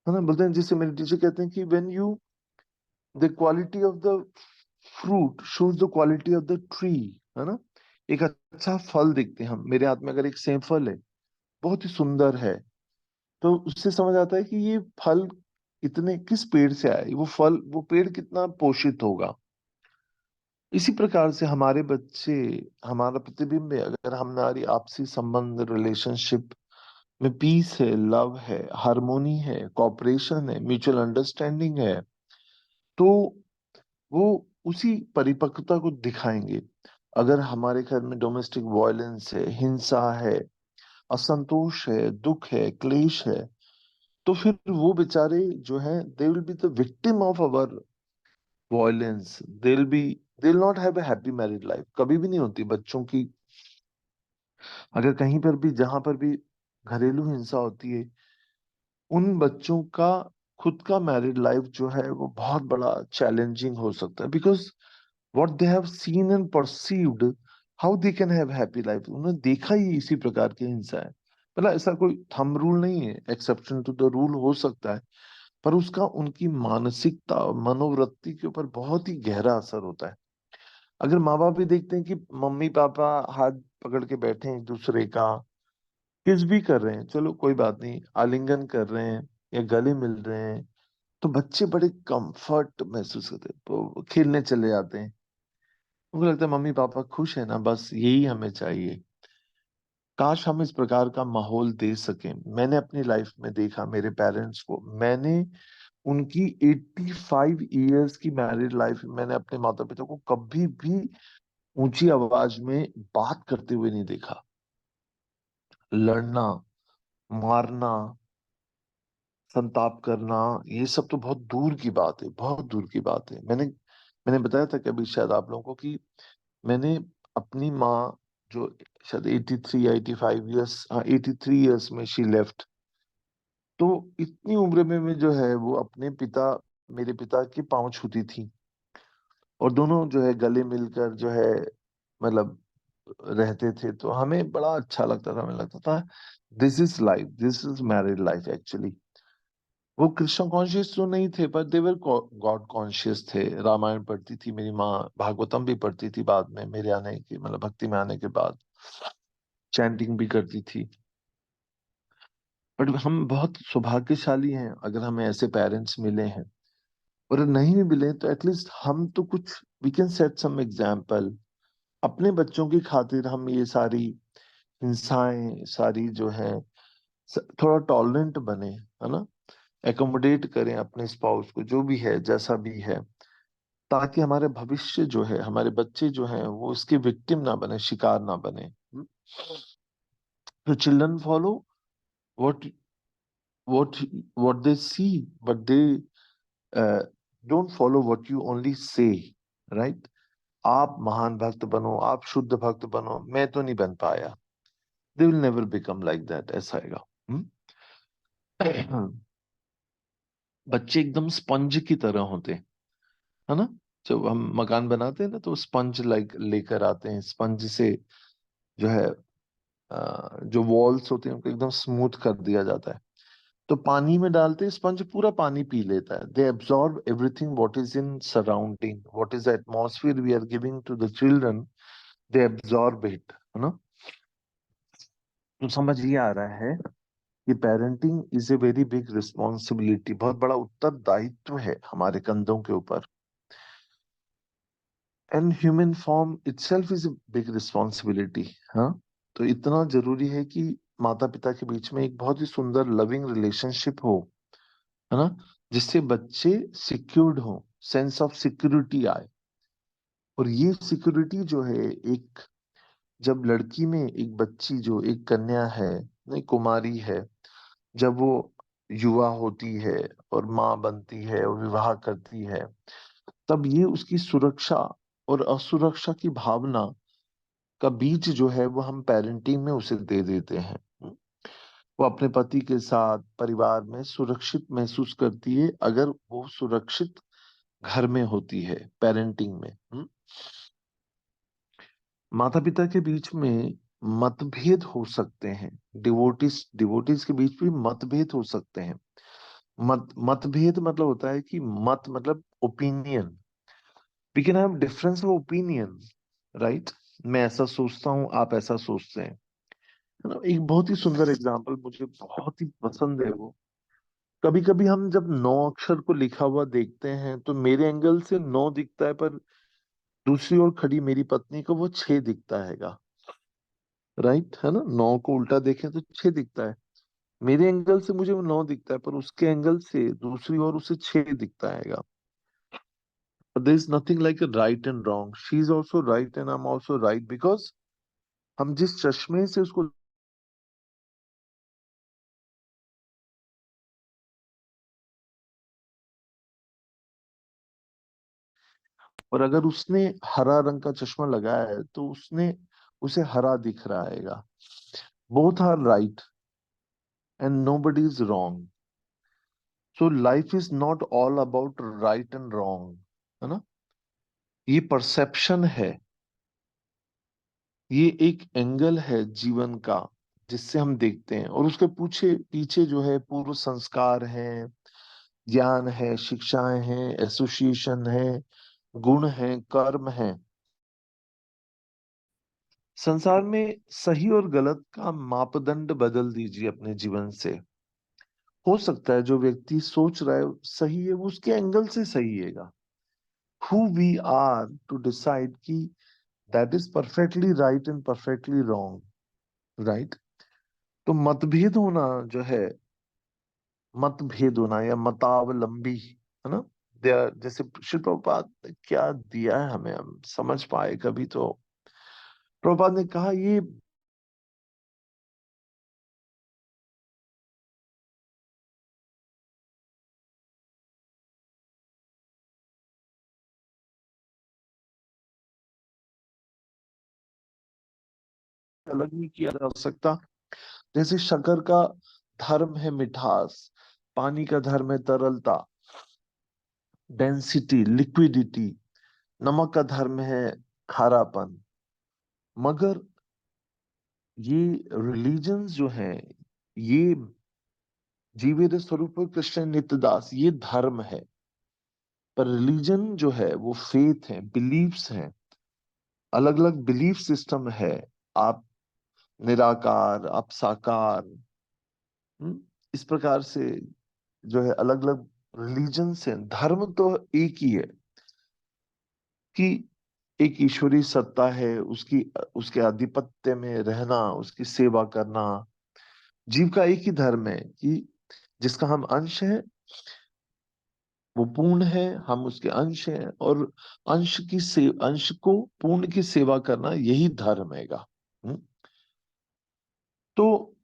है ना? बोलते हैं, जिसे मेरे टीचर कहते हैं कि when you, the quality of the fruit shows the quality of the tree, है ना? एक अच्छा फल देखते हैं हम, मेरे हाथ में अगर एक सेब फल है, बहुत ही सुंदर है, तो उससे समझ आता है कि ये फल इतने किस पेड़ से आया है, वो फल, वो पेड़ कितना पोषित होगा। इसी प्रकार से हमारे बच्चे हमारा प्रतिबिंब है। अगर हमारी आपसी संबंध, रिलेशनशिप में पीस है, लव है, हार्मोनी है, कॉपरेशन है, म्यूचुअल अंडरस्टैंडिंग है, तो वो उसी परिपक्वता को दिखाएंगे। अगर हमारे घर में डोमेस्टिक वायलेंस है, हिंसा है, असंतोष है, दुख है, क्लेश है, तो फिर वो बेचारे जो है, they will be the victim of our violence. They will not have a happy married life, कभी भी नहीं होती बच्चों की। अगर कहीं पर भी, जहां पर भी घरेलू हिंसा होती है, उन बच्चों का खुद का मैरिड लाइफ जो है वो बहुत बड़ा चैलेंजिंग हो सकता है, because what they have seen and perceived, how they can have happy life. उन्होंने देखा ही इसी प्रकार की हिंसा है। मतलब ऐसा कोई थंब रूल नहीं है, एक्सेप्शन टू द रूल हो सकता है, पर उसका उनकी मानसिकता और मनोवृत्ति के ऊपर बहुत ही गहरा असर होता है। अगर माँ बाप भी देखते हैं कि मम्मी पापा हाथ पकड़ के बैठे हैं एक दूसरे का, किस भी कर रहे हैं, चलो कोई बात नहीं, आलिंगन कर रहे हैं या गले मिल रहे हैं, तो बच्चे बड़े कंफर्ट महसूस करते हैं, तो खेलने चले जाते हैं। उनको लगता है मम्मी पापा खुश है ना, बस यही हमें चाहिए। काश हम इस प्रकार का माहौल दे सकें। मैंने अपनी लाइफ में देखा मेरे पेरेंट्स को, मैंने उनकी 85 इयर्स की मैरिड लाइफ में मैंने अपने माता पिता को कभी भी ऊंची आवाज में बात करते हुए नहीं देखा। लड़ना, मारना, संताप करना, ये सब तो बहुत दूर की बात है, बहुत दूर की बात है। मैंने बताया था कभी शायद आप लोगों को कि मैंने अपनी माँ, जो शायद 83 या 85 इयर्स, हाँ 83 इयर्स में शी लेफ्ट, तो इतनी उम्र में जो है वो अपने पिता, मेरे पिता के पांव छूती थी, और दोनों जो है गले मिलकर जो है, मतलब रहते थे। तो हमें बड़ा अच्छा लगता था, हमें लगता था this is life, this is married life actually. वो कृष्ण कॉन्शियस तो नहीं थे, पर देवर गॉड कॉन्शियस थे। रामायण पढ़ती थी मेरी माँ, भागवतम भी पढ़ती थी बाद में, मेरे आने के मतलब भक्ति में आने के बाद चैंटिंग भी करती थी। बट हम बहुत सौभाग्यशाली हैं अगर हमें ऐसे पेरेंट्स मिले हैं, और नहीं भी मिले तो एटलीस्ट हम तो कुछ we can set some example. अपने बच्चों की खातिर हम ये सारी हिंसाएं सारी जो है थोड़ा टॉलरेंट बने, है ना, एकोमोडेट करें अपने स्पाउस को, जो भी है जैसा भी है, ताकि हमारे भविष्य जो है, हमारे बच्चे जो हैं वो इसके विक्टिम ना बने, शिकार ना बने। तो children follow what what what they see, but they don't follow what you only say, right. आप महान भक्त बनो, आप शुद्ध भक्त बनो, मैं तो नहीं बन पाया। They will never become like that, ऐसा आएगा। बच्चे एकदम स्पंज की तरह होते हैं, है ना। जब हम मकान बनाते हैं ना, तो स्पंज लाइक लेकर आते हैं, स्पंज से जो है जो वॉल्स होते हैं उनको एकदम स्मूथ कर दिया जाता है। तो पानी में डालते हैं, स्पंज पूरा पानी पी लेता है। They absorb everything what is in surrounding, what is the atmosphere we are giving to the children, they absorb it, है ना। तो समझ ये आ रहा है कि parenting is a very big responsibility, बहुत बड़ा उत्तरदायित्व है हमारे कंधों के ऊपर। And human form itself is a big responsibility. हाँ, तो इतना जरूरी है कि माता पिता के बीच में एक बहुत ही सुंदर लविंग रिलेशनशिप हो, है ना, जिससे बच्चे सिक्योर्ड हो, सेंस ऑफ सिक्योरिटी आए। और ये सिक्योरिटी जो है एक, जब लड़की में एक बच्ची जो एक कन्या है, नहीं कुमारी है, जब वो युवा होती है और माँ बनती है और विवाह करती है, तब ये उसकी सुरक्षा और असुरक्षा की भावना का बीज जो है वो हम पेरेंटिंग में उसे दे देते हैं। वो अपने पति के साथ परिवार में सुरक्षित महसूस करती है अगर वो सुरक्षित घर में होती है पेरेंटिंग में। माता पिता के बीच में मतभेद हो सकते हैं, डिवोटीज डिवोटीज के बीच भी मतभेद हो सकते हैं। मतभेद मतलब होता है कि मत मतलब opinion, we can have difference of opinion, right. मैं ऐसा सोचता हूँ, आप ऐसा सोचते हैं, है ना। एक बहुत ही सुंदर एग्जाम्पल मुझे बहुत ही पसंद है वो, कभी कभी हम जब 9 अक्षर को लिखा हुआ देखते हैं तो मेरे एंगल से 9 दिखता है, पर दूसरी ओर खड़ी मेरी पत्नी को वो 6 दिखता हैगा, राइट, है ना। 9 को उल्टा देखें तो 6 दिखता है, मेरे एंगल से मुझे वो 9 दिखता है, पर उसके एंगल से दूसरी ओर उसे 6 दिखता हैगा। There is nothing like a right and wrong, she is also right and I am also right, because हम जिस चश्मे से उसको, और अगर उसने हरा रंग का चश्मा लगाया है तो उसने उसे हरा दिख रहा हैगा। Both are right and nobody इज wrong. So life is not all about right and wrong, है ना। ये परसेप्शन है, ये एक एंगल है जीवन का जिससे हम देखते हैं, और उसके पूछे पीछे जो है पूर्व संस्कार है, ज्ञान है, शिक्षाएं हैं, एसोसिएशन है, गुण है, कर्म है। संसार में सही और गलत का मापदंड बदल दीजिए अपने जीवन से। हो सकता है जो व्यक्ति सोच रहा है सही है, वो उसके एंगल से सही हैगा। Who we are to decide कि that is perfectly right and perfectly wrong, right. तो मतभेद होना जो है, मतभेद होना या मतावलंबी, है ना, जैसे श्री प्रभुपाद ने क्या दिया है हमें, हम समझ पाए कभी तो। प्रभुपाद ने कहा ये अलग नहीं किया जा सकता। जैसे शक्कर का धर्म है मिठास, पानी का धर्म है तरलता, डेंसिटी, लिक्विडिटी, नमक का धर्म है खारापन। मगर ये रिलीजन्स जो हैं, ये जीवेर स्वरूप कृष्ण नित्यदास, ये धर्म है। पर रिलीजन जो है वो फेथ है, बिलीफ्स हैं, अलग अलग बिलीफ सिस्टम है। आप निराकार, आप साकार, इस प्रकार से जो है अलग अलग रिलीजन से। धर्म तो एक ही है कि एक ईश्वरीय सत्ता है, उसकी उसके आधिपत्य में रहना, उसकी सेवा करना। जीव का एक ही धर्म है कि जिसका हम अंश है, वो पूर्ण है, हम उसके अंश हैं, और अंश को पूर्ण की सेवा करना, यही धर्म हैगा। हम्म? तो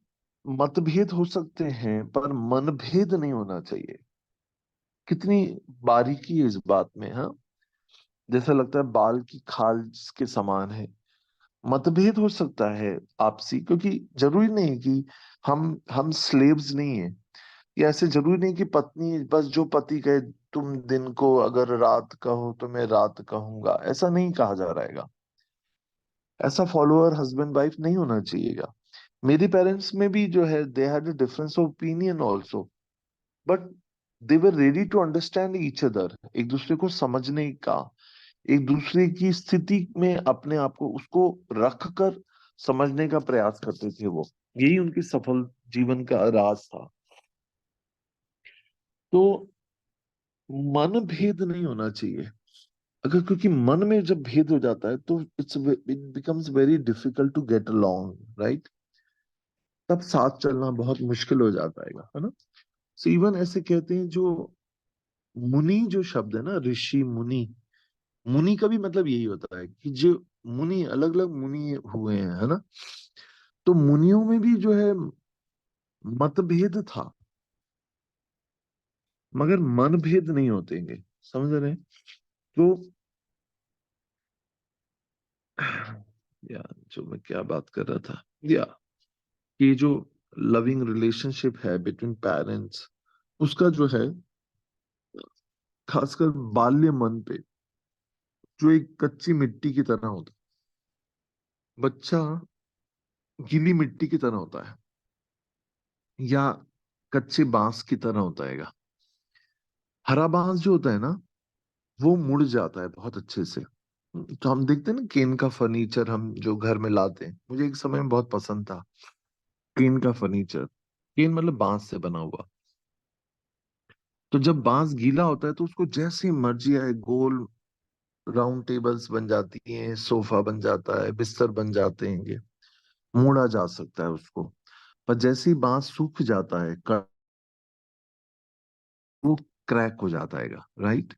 मतभेद हो सकते हैं पर मनभेद नहीं होना चाहिए। कितनी बारीकी है इस बात में, हाँ। जैसा लगता है बाल की खाल के समान है। मतभेद हो सकता है आपसी, क्योंकि जरूरी नहीं कि हम स्लेव्स नहीं है। ये ऐसे जरूरी नहीं कि पत्नी बस जो पति कहे, तुम दिन को अगर रात कहो तो मैं रात कहूंगा, ऐसा नहीं कहा जा रहेगा। ऐसा फॉलोअर हस्बैंड वाइफ नहीं होना चाहिएगा। मेरे पेरेंट्स में भी जो है, they had a difference of opinion also, but they were ready to understand each other, एक दूसरे को समझने का, एक दूसरे की स्थिति में अपने आप को उसको रख कर समझने का प्रयास करते थे वो। यही उनकी सफल जीवन का राज था। तो मन भेद नहीं होना चाहिए। अगर क्योंकि मन में जब भेद हो जाता है तो it becomes very difficult to get along, right. तब साथ चलना बहुत मुश्किल हो जाता है ना। सो इवन ऐसे कहते हैं जो मुनि, जो शब्द है ना, ऋषि मुनि, मुनि का भी मतलब यही होता है कि जो मुनि, अलग अलग मुनि हुए हैं, है ना। तो मुनियों में भी जो है मतभेद था, मगर मनभेद नहीं होतेंगे, समझ रहे हैं? तो या जो मैं क्या बात कर रहा था, या ये जो लविंग रिलेशनशिप है बिटवीन पेरेंट्स, उसका जो है खासकर बाल्य मन पे, जो एक कच्ची मिट्टी की तरह होता है, बच्चा गीली मिट्टी की तरह होता है, या कच्चे बांस की तरह होता है। हरा बांस जो होता है ना, वो मुड़ जाता है बहुत अच्छे से। तो हम देखते हैं ना, केन का फर्नीचर हम जो घर में लाते हैं, मुझे एक समय में बहुत पसंद था केन का फर्नीचर। केन मतलब बांस से बना हुआ। तो जब बांस गीला होता है तो उसको जैसी मर्जी आए, गोल राउंड टेबल्स बन जाती हैं, सोफा बन जाता है, बिस्तर बन जाते हैं, ये मोड़ा जा सकता है उसको। पर जैसे ही बांस सूख जाता है, वो क्रैक हो जाता है, राइट।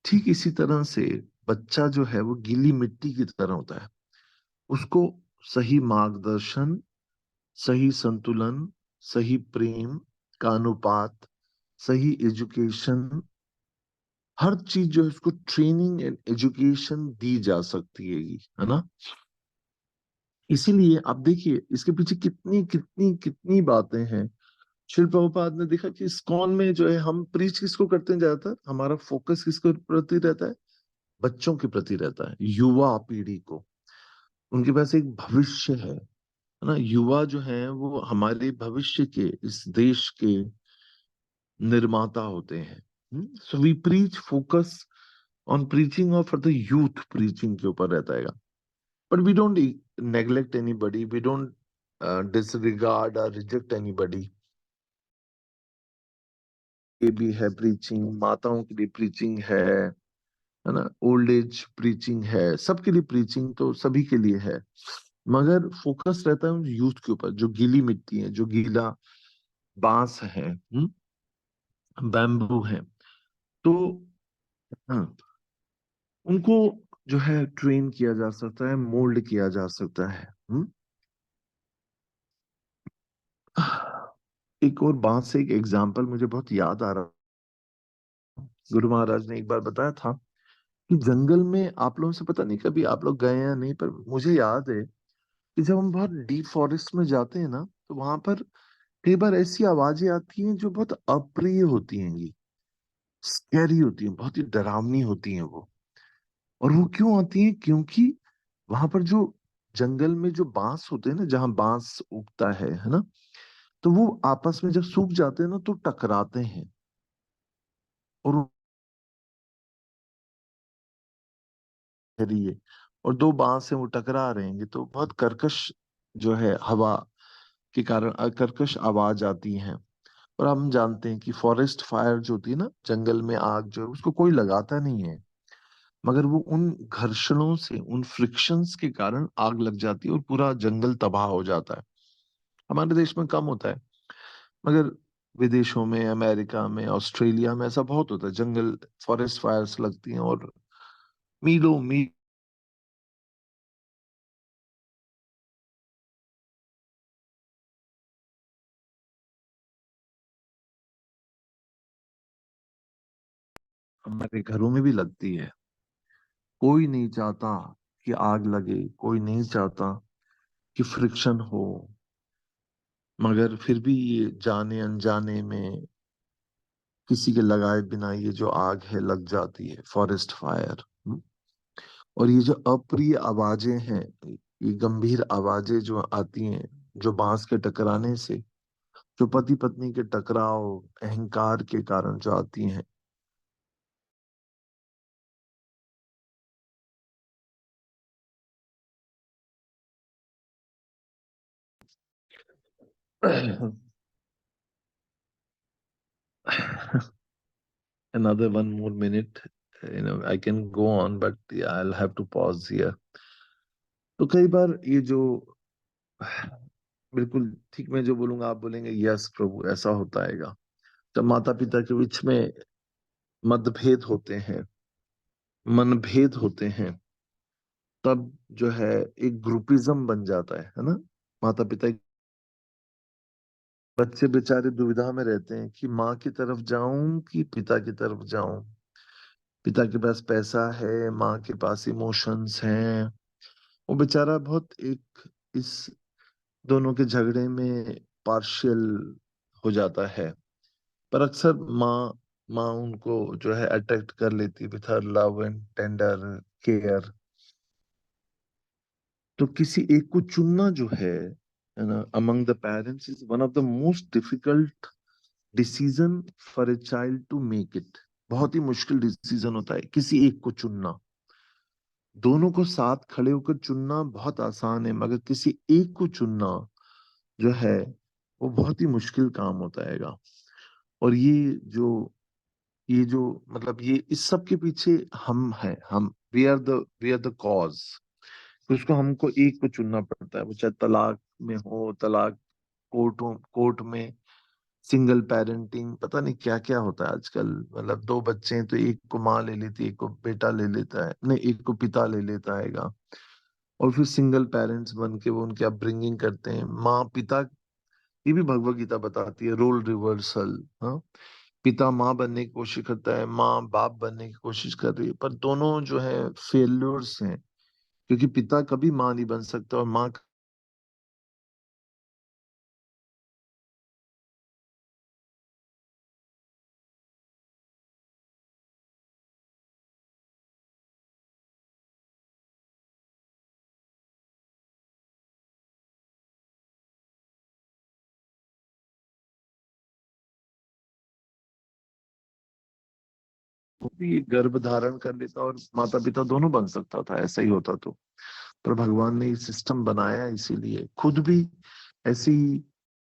ठीक इसी तरह से बच्चा जो है वो गीली मिट्टी की तरह होता है। उसको सही मार्गदर्शन, सही संतुलन, सही प्रेम का अनुपात, सही एजुकेशन, हर चीज जो है उसको ट्रेनिंग एंड एजुकेशन दी जा सकती है ना। इसीलिए आप देखिए इसके पीछे कितनी कितनी कितनी बातें हैं। शिल प्रभुपाद ने देखा कि इस्कॉन में जो है हम प्रीच किसको करते हैं, ज्यादातर हमारा फोकस किसके प्रति रहता है? बच्चों के प्रति रहता है, युवा पीढ़ी को। उनके पास एक भविष्य है ना। युवा जो है वो हमारे भविष्य के, इस देश के निर्माता होते हैं। So we preach, focus on preaching और फॉर द यूथ, प्रीचिंग के ऊपर रहता है। But we don't neglect anybody, we don't disregard और रिजेक्ट एनीबडी। ये भी है प्रीचिंग, माताओं के लिए प्रीचिंग है ना। ओल्ड एज प्रीचिंग है, सबके लिए प्रीचिंग तो सभी के लिए है। मगर फोकस रहता है उन यूथ के ऊपर जो गीली मिट्टी है, जो गीला बांस है, बैम्बू है। तो हाँ, उनको जो है ट्रेन किया जा सकता है, मोल्ड किया जा सकता है। एक और बात से एक एग्जाम्पल मुझे बहुत याद आ रहा। गुरु महाराज ने एक बार बताया था कि जंगल में, आप लोगों से पता नहीं कभी आप लोग गए या नहीं, पर मुझे याद है कि जब हम बहुत डीप फॉरेस्ट में जाते हैं ना, तो वहां पर कई बार ऐसी आवाजें आती हैं जो बहुत अप्रिय होती हैं, स्कैरी होती हैं, बहुत ही डरावनी होती हैं वो। और वो क्यों आती हैं? क्योंकि वहां पर जो जंगल में जो बांस होते हैं ना, जहाँ बांस उगता है ना, तो वो आपस में जब सूख जाते हैं ना तो टकराते हैं, और रही और दो बांस से वो टकरा रहे हैं, तो बहुत कर्कश जो है हवा के कारण कर्कश आवाज आती है। और हम जानते हैं कि फॉरेस्ट फायर जो होती है ना, जंगल में आग जो है उसको कोई लगाता नहीं है, मगर वो उन घर्षणों से, उन फ्रिक्शंस के कारण आग लग जाती है और पूरा जंगल तबाह हो जाता है। हमारे देश में कम होता है, मगर विदेशों में, अमेरिका में, ऑस्ट्रेलिया में ऐसा बहुत होता है, जंगल फॉरेस्ट फायर्स लगती हैं और मीलों मील हमारे घरों में भी लगती है। कोई नहीं चाहता कि आग लगे, कोई नहीं चाहता कि फ्रिक्शन हो, मगर फिर भी ये जाने अनजाने में किसी के लगाए बिना ये जो आग है लग जाती है, फॉरेस्ट फायर। और ये जो अप्रिय आवाजें हैं, ये गंभीर आवाजें जो आती हैं, जो बांस के टकराने से, जो पति पत्नी के टकराव, अहंकार के कारण जो आती हैं। Another one more minute, I can go on, but yeah, I'll have to pause here. तो कई बार ये जो, बिल्कुल ठीक मैं जो बोलूंगा आप बोलेंगे यस प्रभु, ऐसा होता हैगा। जब माता पिता के बीच में मतभेद होते हैं, मनभेद होते हैं, तब जो है एक ग्रुपिज्म बन जाता है ना। माता पिता, बच्चे बेचारे दुविधा में रहते हैं कि माँ की तरफ जाऊं कि पिता की तरफ जाऊं। पिता के पास पैसा है, माँ के पास इमोशंस हैं। वो बेचारा बहुत एक इस दोनों के झगड़े में पार्शियल हो जाता है। पर अक्सर माँ माँ उनको जो है अट्रैक्ट कर लेती with her love and tender care. तो किसी एक को चुनना जो है ना, among the parents is one of the most difficult decision for a child to make it. बहुत ही मुश्किल डिसीजन होता है किसी एक को चुनना। दोनों को साथ खड़े होकर चुनना बहुत आसान है, मगर किसी एक को चुनना जो है वो बहुत ही मुश्किल काम होता हैगा। और ये जो मतलब ये इस सब के पीछे हम हैं, हम वी आर द कॉज। उसको हमको एक को चुनना पड़ता है, वो चाहे तलाक में हो, तलाक कोर्ट में, सिंगल पेरेंटिंग, पता नहीं क्या क्या होता है आजकल। मतलब दो बच्चे हैं तो एक को माँ ले लेती है, एक को बेटा ले लेता है, नहीं एक को पिता ले लेता हैगा। और फिर सिंगल पेरेंट्स बन के वो उनकी अपब्रिंगिंग करते हैं, माँ पिता। ये भी भगवत गीता बताती है, रोल रिवर्सल। हाँ, पिता माँ बनने की कोशिश करता है, माँ बाप बनने की कोशिश कर रही है, पर दोनों जो है फेल्यूर्स हैं, क्योंकि पिता कभी माँ नहीं बन सकता और माँ वो भी गर्भ धारण कर लेता और माता पिता दोनों बन सकता था, ऐसा ही होता तो। पर भगवान ने ये सिस्टम बनाया इसीलिए, खुद भी ऐसी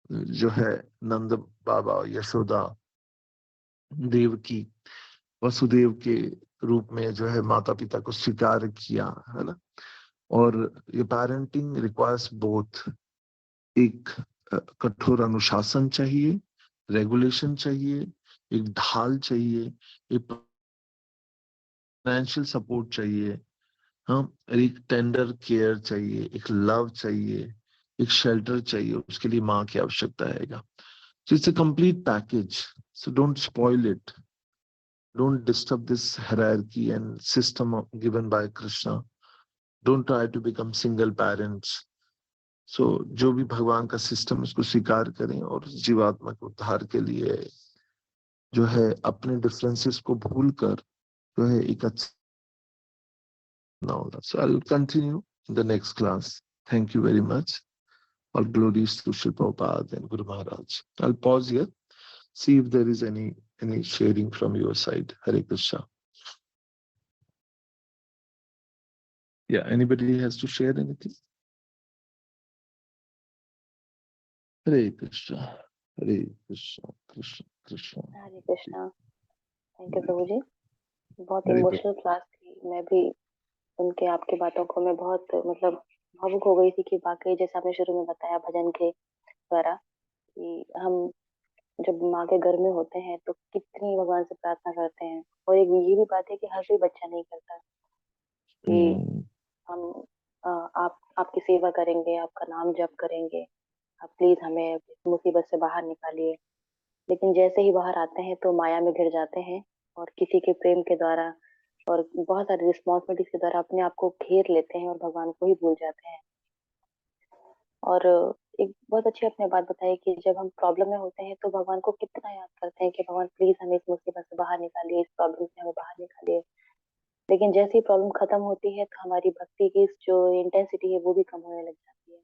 जो है नंद बाबा, यशोदा, देवकी, वसुदेव के रूप में जो है माता पिता को स्वीकार किया, है ना। और ये पेरेंटिंग रिक्वायर्स बोथ, एक कठोर अनुशासन चाहिए, रेगुलेशन चाहिए, एक ढाल चाहिए, एक फाइनेंशियल सपोर्ट चाहिए। हाँ, और एक टेंडर केयर चाहिए, एक लव चाहिए, एक शेल्टर चाहिए, उसके लिए माँ की आवश्यकता है। So it's a complete package. So don't spoil it. Don't disturb this hierarchy and system given by Krishna. Don't try to become single parents. So जो भी भगवान का सिस्टम उसको स्वीकार करें और जीवात्मा के उद्धार के लिए जो है अपने डिफरेंसेस को भूल कर जो है एक अच्छा ना होगा। So I'll continue in the next class. Thank you very much. All glories to Sri Prabhupada and Guru Maharaj. I'll pause here, see if there is any sharing from your side. Hare Krishna. Yeah, anybody has to share anything? Hare Krishna. Hare Krishna. Krishna Krishna. Hare Krishna. Thank you Prabhu ji. बहुत Hare इमोशनल क्लास थी। मैं भी सुन के आपकी बातों को मैं बहुत मतलब भावुक हो गई थी कि वाकई जैसे आपने शुरू में बताया भजन के द्वारा कि हम जब माँ के गर्भ में होते हैं तो कितनी भगवान से प्रार्थना करते हैं। और एक ये भी बात है कि हर कोई बच्चा नहीं करता कि हम आप आपकी सेवा करेंगे, आपका नाम जप करेंगे, आप प्लीज हमें इस मुसीबत से बाहर निकालिए। लेकिन जैसे ही बाहर आते हैं तो माया में घिर जाते हैं और किसी के प्रेम के द्वारा और बहुत सारी रिस्पॉन्सिबिलिटीज के द्वारा अपने आप को घेर लेते हैं और भगवान को ही भूल जाते हैं। और एक बहुत अच्छी आपने बात बताई कि जब हम प्रॉब्लम में होते हैं तो भगवान को कितना याद करते हैं कि भगवान प्लीज हमें इस मुसीबत से बाहर निकालिए, इस प्रॉब्लम से हमें बाहर निकालिए। लेकिन जैसे ही प्रॉब्लम खत्म होती है तो हमारी भक्ति की जो इंटेंसिटी है वो भी कम होने लग जाती है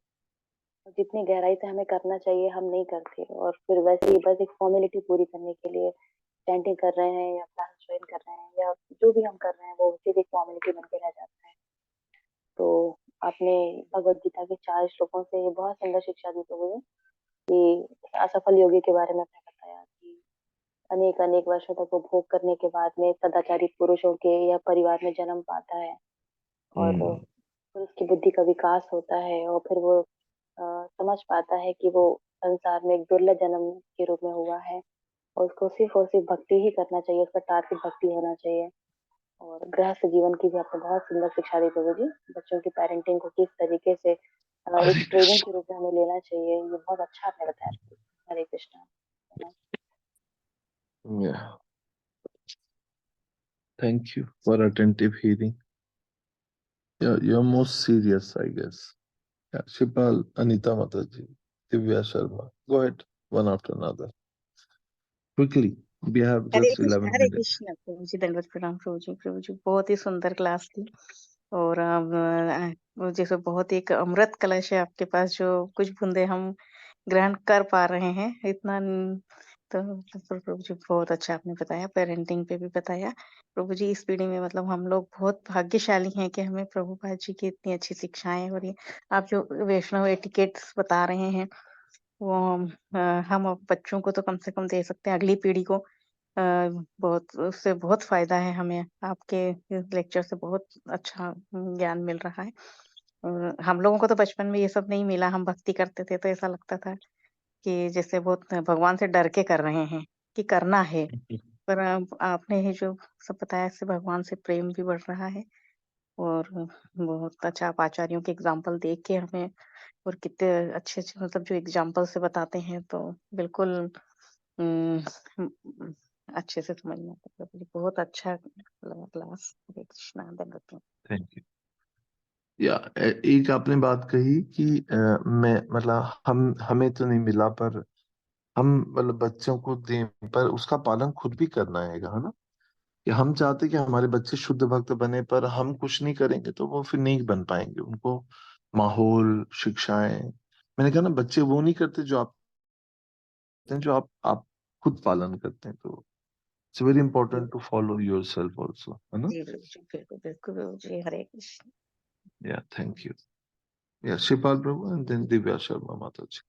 और जितनी गहराई से हमें करना चाहिए हम नहीं करते और फिर वैसे ही बस एक फॉर्मेलिटी पूरी करने के लिए चैंटिंग कर रहे हैं या क्लास ज्वाइन कर रहे हैं या जो भी हम कर रहे हैं वो सिर्फ एक फॉर्मेलिटी बन के रह जाता है। तो आपने भगवत गीता के 4 श्लोकों से बहुत सुंदर शिक्षा दी प्रभु ने कि असफल योगी के बारे में आपने बताया कि अनेक अनेक वर्षों तक वो भोग करने के बाद में सदाचारी पुरुषों के या परिवार में जन्म पाता है और फिर उसकी बुद्धि का विकास होता है और फिर वो समझ पाता है कि वो संसार में एक दुर्लभ जन्म के रूप में हुआ है और सिर्फ भक्ति ही करना चाहिए, उसका टारगेट भक्ति होना चाहिए। और गृहस्थ जीवन की भी आपने बहुत सुंदर शिक्षा दी प्रभु जी। बच्चों की पेरेंटिंग को किस तरीके से एक ट्रेनिंग के रूप में हमें लेना चाहिए, ये बहुत अच्छा आपने बताया। हरे Krishna. Yeah. Thank you for attentive hearing. You're most serious, I guess. Yeah, Shipal, Anita Mataji, Divya Sharma. Go ahead, one after another. Quickly, we have just 11 Hare minutes. Krishna प्रभु जी। दंडवत प्रणाम प्रभु जी। प्रभु जी बहुत ही सुंदर क्लास थी और वो जैसे बहुत ही एक अमृत कलश है आपके पास जो कुछ बूंदे हम ग्रहण कर पा रहे हैं इतना तो प्रभु जी बहुत अच्छा आपने बताया, पेरेंटिंग पे भी बताया। प्रभु जी इस पीढ़ी में मतलब हम लोग बहुत भाग्यशाली हैं कि हमें प्रभुपाद जी की इतनी अच्छी शिक्षाएं और ये आप जो वैष्णव एटिकेट्स बता रहे हैं वो हम अब बच्चों को तो कम से कम दे सकते हैं, अगली पीढ़ी को बहुत उससे बहुत फायदा है हमें। आपके लेक्चर से बहुत अच्छा ज्ञान मिल रहा है और हम लोगों को तो बचपन में ये सब नहीं मिला। हम भक्ति करते थे तो ऐसा लगता था कि जैसे बहुत भगवान से डर के कर रहे हैं कि करना है, पर आपने ये जो सब बताया इससे भगवान से प्रेम भी बढ़ रहा है और बहुत अच्छा आप आचार्यों के एग्जाम्पल देख के हमें और कितने अच्छे-अच्छे मतलब जो एग्जाम्पल से बताते हैं तो बिल्कुल उम, उम, अच्छे से समझ में आता है। बहुत अच्छा लगा क्लास। हरे कृष्णा दंडवत। Thank you. या एक आपने बात कही कि मैं मतलब हमें तो नहीं मिला पर हम मतलब बच्चों को दें पर उसका पालन खुद भी करना है ना। कि हम चाहते कि हमारे बच्चे शुद्ध भक्त बने पर हम कुछ नहीं करेंगे तो वो फिर नहीं बन पाएंगे। उनको माहौल, शिक्षाएं, मैंने कहा ना, बच्चे वो नहीं करते जो आप करते हैं, जो आप खुद पालन करते हैं। तो it's very important to follow yourself also, है ना। जी, बिल्कुल, बिल्कुल, बिल्कुल प्रभु जी। हरे कृष्ण। या थैंक यू। या शिवपाल प्रभु एंड देन दिव्या शर्मा माता जी।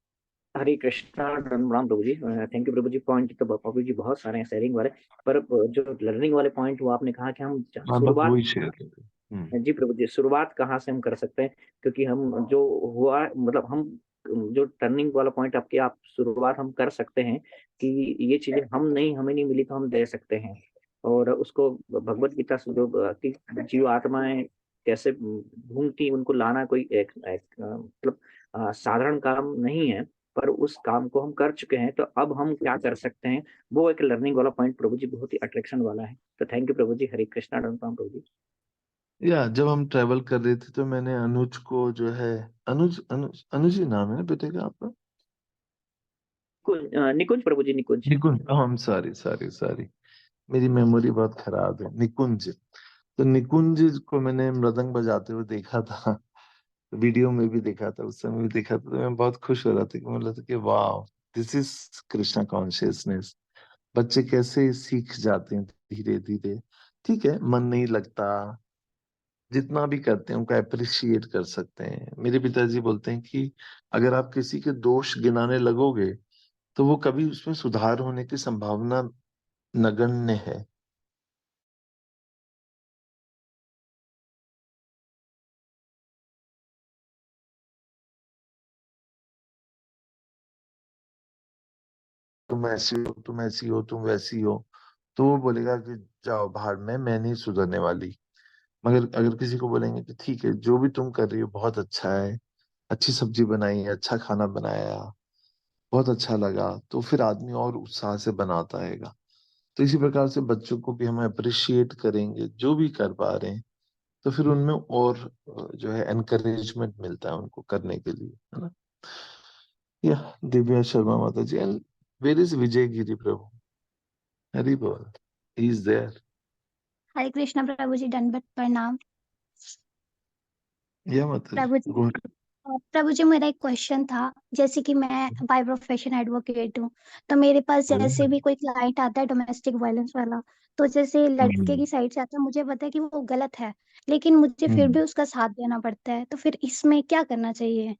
Hare Krishna Ram Prabhu ji. Thank you Prabhu ji. Point तो प्रभु जी बहुत सारे हैं शेयरिंग वाले, पर जो लर्निंग वाले पॉइंट वो आपने कहा कि हम हाँ, बस शुरुआत, वही शेयर करते हैं। जी प्रभु जी, शुरुआत कहाँ से हम कर सकते हैं? क्योंकि हम जो हुआ मतलब हम जो टर्निंग वाला पॉइंट आपके, आप शुरुआत हम कर सकते हैं कि ये चीजें हमें नहीं मिली तो हम दे सकते हैं। और उसको भगवत गीता से जो कि जीव आत्माएं कैसे ढूंढती, उनको लाना कोई एक मतलब साधारण काम नहीं है, पर उस काम को हम कर चुके हैं तो अब हम क्या कर सकते हैं, वो एक लर्निंग वाला पॉइंट प्रभु जी बहुत ही अट्रैक्शन वाला है। तो थैंक यू प्रभु जी। हरे कृष्णा प्रभु जी। या जब हम ट्रेवल कर रहे थे तो मैंने अनुज को जो है, अनुज अनुज अनुज ही नाम है ना बेटे का आपका? निकुंज प्रभु जी, निकुंज। निकुंज, हम सॉरी सॉरी सॉरी, मेरी मेमोरी बहुत खराब है। निकुंज, तो निकुंज को मैंने मृदंग बजाते हुए देखा था। वीडियो में भी देखा था, उस समय भी देखा था, तो मैं बहुत खुश हो रहा था कि मतलब था कि वाह, दिस इज कृष्णा कॉन्शियसनेस। बच्चे कैसे सीख जाते हैं धीरे धीरे। ठीक है, मन नहीं लगता, जितना भी करते हैं उनका अप्रिशिएट कर सकते हैं। मेरे पिताजी बोलते हैं कि अगर आप किसी के दोष गिनाने लगोगे तो वो कभी उसमें सुधार होने की संभावना नगण्य है। तुम ऐसी हो, तुम ऐसी हो, तुम वैसी हो, तो वो बोलेगा कि जाओ भाड़ में, मैं नहीं सुधरने वाली। मगर अगर किसी को बोलेंगे कि ठीक है, जो भी तुम कर रही हो बहुत अच्छा है, अच्छी सब्जी बनाई है, अच्छा खाना बनाया, बहुत अच्छा लगा, तो फिर आदमी और उत्साह से बनाता रहेगा। तो इसी प्रकार से बच्चों को भी हम अप्रिशिएट करेंगे जो भी कर पा रहे हैं, तो फिर उनमें और जो है एनकरेजमेंट मिलता है उनको करने के लिए, है ना। या दिव्या शर्मा माता जी, एंड वेर इज विजय गिरी प्रभु, हरि बोल, ही इज देयर। हरे कृष्णा प्रभु जी, दंडवत प्रणाम। या माता जी, प्रभु जी, गो। प्रभु जी मेरा एक क्वेश्चन था। जैसे कि मैं बाय प्रोफेशन एडवोकेट हूँ, तो मेरे पास जैसे भी कोई क्लाइंट आता है डोमेस्टिक वायलेंस वाला, तो जैसे लड़के की साइड से आता है, मुझे पता है कि वो गलत है, लेकिन मुझे फिर भी उसका साथ देना पड़ता है, तो फिर इसमें क्या करना चाहिए?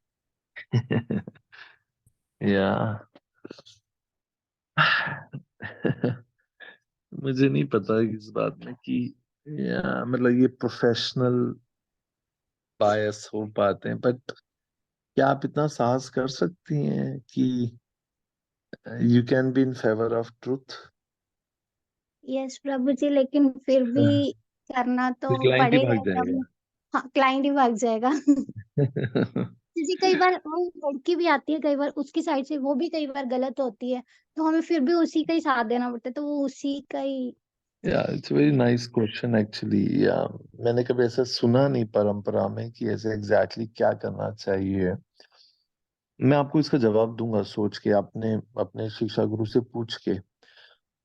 या मुझे नहीं पता इस बात में कि या मतलब ये प्रोफेशनल बायस हो पाते हैं, बट क्या आप इतना साहस कर सकती हैं कि you can be in favour of truth? Yes Prabhu ji, लेकिन फिर भी करना तो फिर क्लाइंट ही पड़ेगा भाग तब। हाँ, क्लाइंट ही भाग जाएगा। जाएगा। जी, कई बार वो लड़की भी आती है, कई बार उसकी साइड से वो भी कई बार गलत होती है, तो हमें फिर भी उसी का ही साथ देना पड़ता है, तो वो उसी का ही। या it's very nice question actually. या मैंने कभी ऐसा सुना नहीं परंपरा में कि ऐसे एग्जैक्टली क्या करना चाहिए। मैं आपको इसका जवाब दूंगा सोच के, आपने अपने शिक्षा गुरु से पूछ के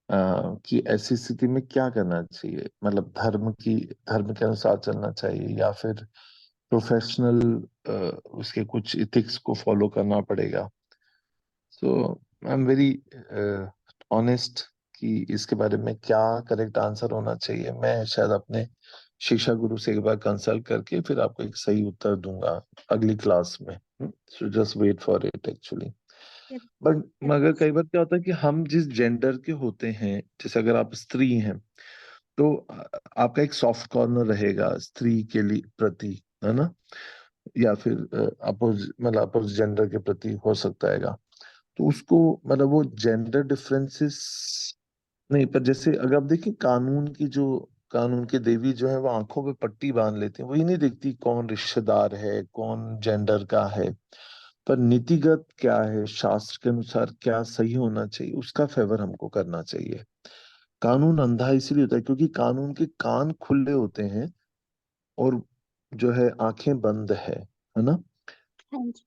कि ऐसी स्थिति में क्या करना चाहिए, मतलब धर्म के अनुसार चलना चाहिए या फिर प्रोफेशनल उसके कुछ इथिक्स को फॉलो करना पड़ेगा। सो आई एम वेरी ऑनेस्ट कि इसके बारे में क्या करेक्ट आंसर होना चाहिए, मैं शायद अपने शिक्षा गुरु से एक बार कंसल्ट करके फिर आपको एक सही उत्तर दूंगा अगली क्लास में। So just wait for it actually. But मगर कई बार क्या होता है कि हम जिस जेंडर के होते हैं, जैसे अगर आप स्त्री हैं तो आपका एक सॉफ्ट कॉर्नर रहेगा स्त्री के लिए प्रति, है ना, या फिर अपोज जेंडर के प्रति हो सकता है। तो उसको मतलब वो जेंडर डिफरेंसेस नहीं, पर जैसे अगर आप देखिए कानून के देवी जो है वो आंखों पे पट्टी बांध लेते हैं, वही नहीं देखती कौन रिश्तेदार है, कौन जेंडर का है। पर नीतिगत क्या है, शास्त्र के अनुसार क्या सही होना चाहिए, उसका फेवर हमको करना चाहिए। कानून अंधा इसीलिए होता है क्योंकि कानून के कान खुले होते हैं और जो है आंखें बंद है ना। हाँ जी।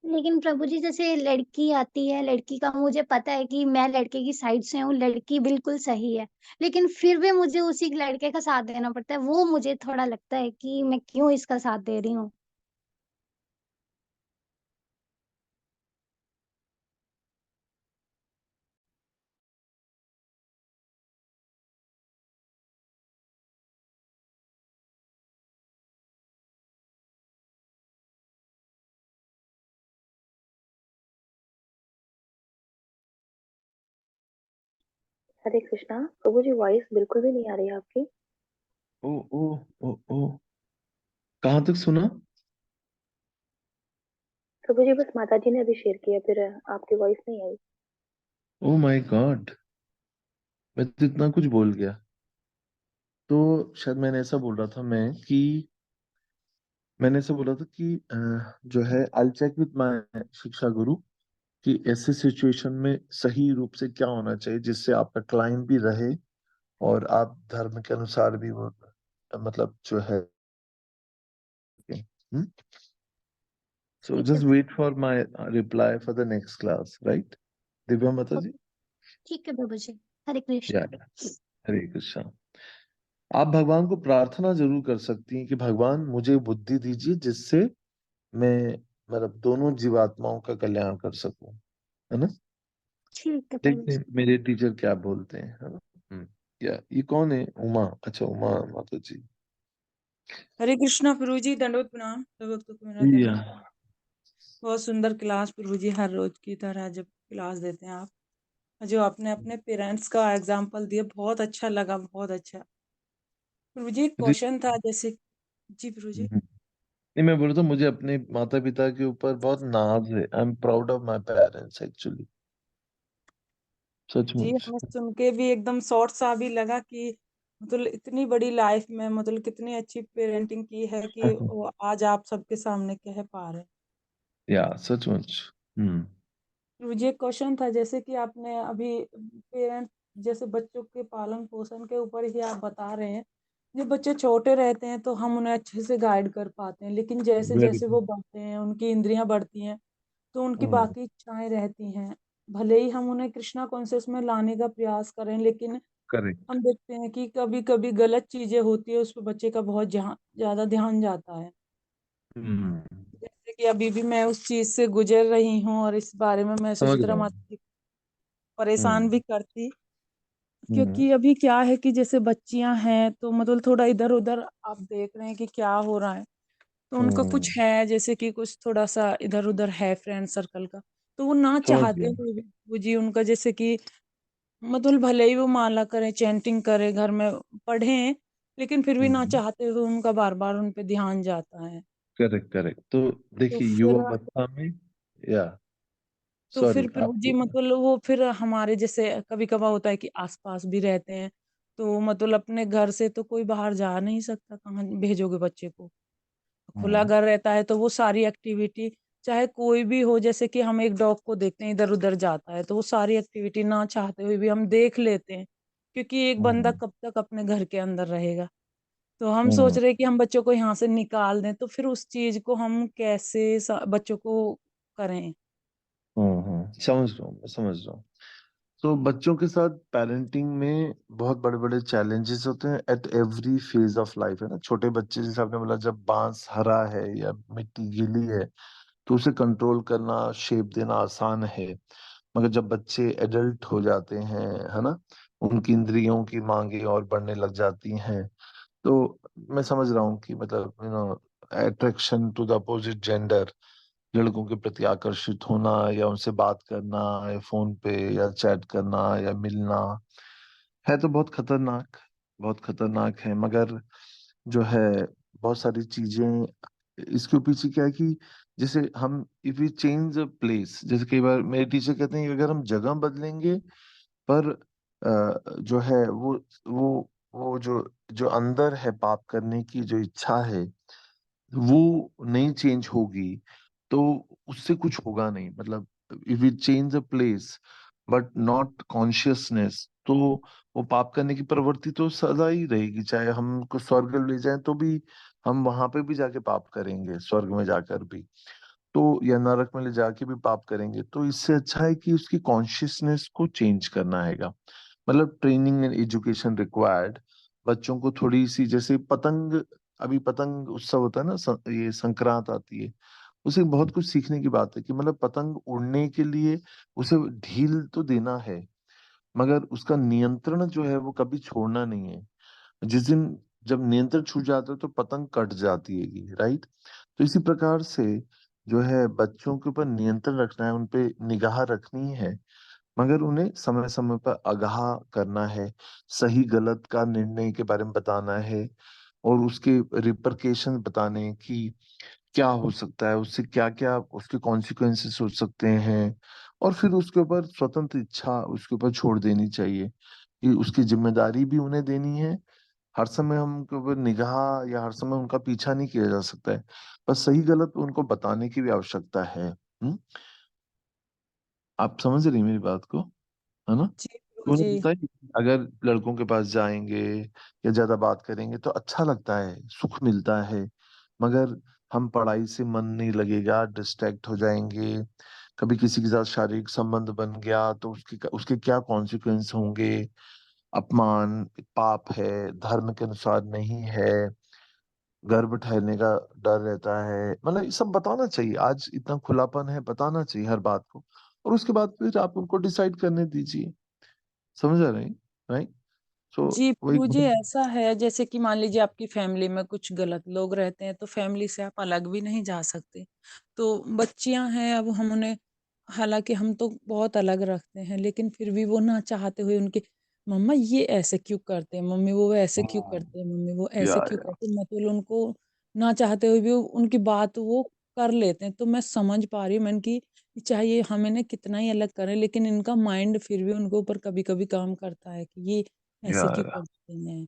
लेकिन प्रभु जी, जैसे लड़की आती है, लड़की का मुझे पता है कि मैं लड़के की साइड से हूँ, लड़की बिल्कुल सही है, लेकिन फिर भी मुझे उसी लड़के का साथ देना पड़ता है। वो मुझे थोड़ा लगता है कि मैं क्यों इसका साथ दे रही हूँ। हरे कृष्णा प्रभु जी, वॉइस बिल्कुल भी नहीं आ रही है आपकी। ओ ओ ओ ओ, कहाँ तक सुना? प्रभु जी बस माता जी ने अभी शेयर किया, फिर आपकी वॉइस नहीं आई। ओ माय गॉड, मैं तो इतना कुछ बोल गया। तो शायद मैंने ऐसा बोला था कि जो है आई चेक विद माय शिक्षा गुरु कि ऐसे सिचुएशन में सही रूप से क्या होना चाहिए जिससे आपका क्लाइंट भी रहे और आप धर्म के अनुसार भी वो मतलब जो है। सो ठीक है। Just wait for my reply for the next class, right Divya Mata ji? ठीक है प्रभु जी। हरे या कृष्णा। हरे कृष्णा। आप भगवान को प्रार्थना जरूर कर सकती हैं कि भगवान मुझे बुद्धि दीजिए जिससे मैं मतलब दोनों जीवात्माओं का कल्याण कर सकूं, है ना। ठीक है प्रभु देखते जी। हैं मेरे टीचर क्या बोलते हैं, है ना। या ये कौन है, उमा, अच्छा उमा माता जी। हरे कृष्णा प्रभु जी, दंडवत प्रणाम। सब भक्तों को मेरा या दंडवत। बहुत सुंदर क्लास प्रभु जी, हर रोज की तरह जब क्लास देते हैं आप, जो आपने अपने पेरेंट्स का एग्जाम्पल दिया, बहुत अच्छा लगा, बहुत अच्छा। प्रभु जी एक मुझे क्वेश्चन था, जैसे जी प्रभु जी। नहीं, मैं बोल रहा था मुझे अपने माता पिता के ऊपर बहुत नाज है। I am proud of my parents actually, जी सचमुच। हमें सुन के भी एकदम शॉर्ट सा भी लगा कि मतलब इतनी बड़ी लाइफ में मतलब कितनी अच्छी पेरेंटिंग की है कि वो आज आप सबके सामने कह पा रहे हैं। या सचमुच। हम्म। मुझे क्वेश्चन था, जैसे कि आपने अभी पेरेंट्स जैसे बच्चों के पालन पोषण के ऊपर ही आप बता रहे हैं। जब बच्चे छोटे रहते हैं तो हम उन्हें अच्छे से गाइड कर पाते हैं, लेकिन जैसे वेरी जैसे वो बढ़ते हैं, उनकी इंद्रियां बढ़ती हैं, तो उनकी गुड। बाकी इच्छाएं रहती हैं। भले ही हम उन्हें कृष्णा कॉन्शियस में लाने का प्रयास करें, लेकिन करेक्ट। हम देखते हैं कि कभी कभी गलत चीजें होती है, उस पर बच्चे का बहुत ज्यादा ध्यान जाता है। हम्म। जैसे कि अभी भी मैं उस चीज से गुजर रही हूँ, और इस बारे में मैं समझ सुचित्रा रहा हूँ। माता जी को परेशान हम्म। भी करती। हम्म। क्योंकि अभी क्या है कि जैसे बच्चियां हैं तो मतलब थोड़ा इधर उधर आप देख रहे हैं कि क्या हो रहा है, तो उनका हम्म। कुछ है, जैसे कि कुछ थोड़ा सा इधर उधर है फ्रेंड सर्कल का, तो वो ना समझ चाहते गया। हुए भी वो जी उनका जैसे कि मतलब भले ही वो माला करें, चैंटिंग करें, घर में पढ़ें, लेकिन फिर भी ना हम्म। चाहते हुए उनका बार बार उन पे ध्यान जाता है। Correct correct. तो तो देखिए फिर युवावस्था में, या तो सॉरी फिर प्रभु आप जी मतलब वो फिर हमारे जैसे कभी कभार होता है कि आसपास भी रहते हैं, तो मतलब अपने घर से तो कोई बाहर जा नहीं सकता, कहाँ भेजोगे बच्चे को। खुला हम्म। घर रहता है तो वो सारी एक्टिविटी, चाहे कोई भी हो, जैसे कि हम एक डॉग को देखते हैं इधर उधर जाता है, तो वो सारी एक्टिविटी ना चाहते हुए भी हम देख लेते हैं, क्योंकि एक बंदा हम्म। कब तक अपने घर के अंदर रहेगा। तो हम सोच हम्म। रहे हैं कि हम बच्चों को यहाँ से निकाल दें, तो फिर उस चीज को हम कैसे बच्चों को करें। समझ रहा हूँ, मैं समझ रहा हूँ। तो बच्चों के साथ पेरेंटिंग में बहुत बड़े बड़े चैलेंजेस होते हैं at every phase of life, है ना। छोटे बच्चे जैसे आपने बोला, जब बांस हरा है या मिट्टी गीली है तो उसे कंट्रोल करना, शेप देना आसान है। मगर जब बच्चे एडल्ट हो जाते हैं, है ना, उनकी इंद्रियों की मांगे और बढ़ने लग जाती हैं। तो मैं समझ रहा हूँ कि मतलब attraction to the opposite gender, लड़कों के प्रति आकर्षित होना या उनसे बात करना या फोन पे या चैट करना या मिलना, है तो बहुत खतरनाक, बहुत खतरनाक है। मगर जो है बहुत सारी चीजें इसके पीछे क्या है कि जैसे हम if we change the place, जैसे कई बार मेरे टीचर कहते हैं कि अगर हम जगह बदलेंगे पर जो है वो जो जो अंदर है पाप करने की जो इच्छा है वो नहीं चेंज होगी तो उससे कुछ होगा नहीं। मतलब if we change the place but not consciousness, तो वो पाप करने की प्रवृत्ति तो सदा ही रहेगी। चाहे हमको स्वर्ग ले जाएं तो भी हम वहां पे भी जाके पाप करेंगे, स्वर्ग में जाकर भी तो, या नरक में ले जाके भी पाप करेंगे। तो इससे अच्छा है कि उसकी कॉन्शियसनेस को चेंज करना हैगा। मतलब ट्रेनिंग एंड एजुकेशन रिक्वायर्ड। बच्चों को थोड़ी सी, जैसे पतंग, अभी पतंग उत्सव होता है ना, ये संक्रांत आती है, उसे बहुत कुछ सीखने की बात है कि मतलब पतंग उड़ने के लिए उसे ढील तो देना है, मगर उसका नियंत्रण जो है वो कभी छोड़ना नहीं है। जिस दिन जब नियंत्रण छूट जाता है तो पतंग कट जाती है, राइट। तो इसी प्रकार से जो है बच्चों के ऊपर नियंत्रण रखना है, उन पे निगाह रखनी है, मगर उन्हें समय समय पर आगाह करना है, सही गलत का निर्णय के बारे में बताना है और उसके रिपरकेशन बताने कि क्या हो सकता है, उससे क्या क्या उसके कॉन्सिक्वेंसेस हो सकते हैं। और फिर उसके ऊपर स्वतंत्र इच्छा उसके ऊपर छोड़ देनी चाहिए कि उसकी जिम्मेदारी भी उन्हें देनी है। हर समय हम उनके ऊपर निगाह या हर समय उनका पीछा नहीं किया जा सकता है, बस सही गलत उनको बताने की भी आवश्यकता है। आप समझ रही मेरी बात को, है ना। जी तो प्रभु उन्हें जी। पता है कि अगर लड़कों के पास जाएंगे या ज्यादा बात करेंगे तो अच्छा लगता है, सुख मिलता है, मगर हम पढ़ाई से मन नहीं लगेगा, डिस्ट्रैक्ट हो जाएंगे। कभी किसी के साथ शारीरिक संबंध बन गया तो उसके उसके क्या कॉन्सिक्वेंस होंगे, अपमान पाप है, धर्म के अनुसार नहीं है, गर्भ ठहरने का डर रहता है, मतलब ये सब बताना चाहिए। आज इतना खुलापन है, बताना चाहिए हर बात को, और उसके बाद फिर आप उनको डिसाइड करने दीजिए। समझ आ रही? राइट। सो जी वही प्रभु जी, ऐसा है जैसे कि मान लीजिए आपकी फैमिली में कुछ गलत लोग रहते हैं तो फैमिली से आप अलग भी नहीं जा सकते। तो बच्चियां हैं, अब हम उन्हें, हालांकि हम तो बहुत अलग रखते हैं, लेकिन फिर भी वो ना चाहते हुए उनके, मम्मा ये ऐसे क्यों करते हैं, मम्मी वो ऐसे क्यों करते हैं, मम्मी वो या ऐसे क्यों करते हैं, मतलब उनको ना चाहते हुए भी उनकी बात वो कर लेते हैं। तो मैं समझ पा रही हूँ मैंने कि चाहे हम इन्हें कितना ही अलग करें, लेकिन इनका माइंड फिर भी उनके ऊपर कभी कभी काम करता है कि ये या ऐसे क्यों करते हैं।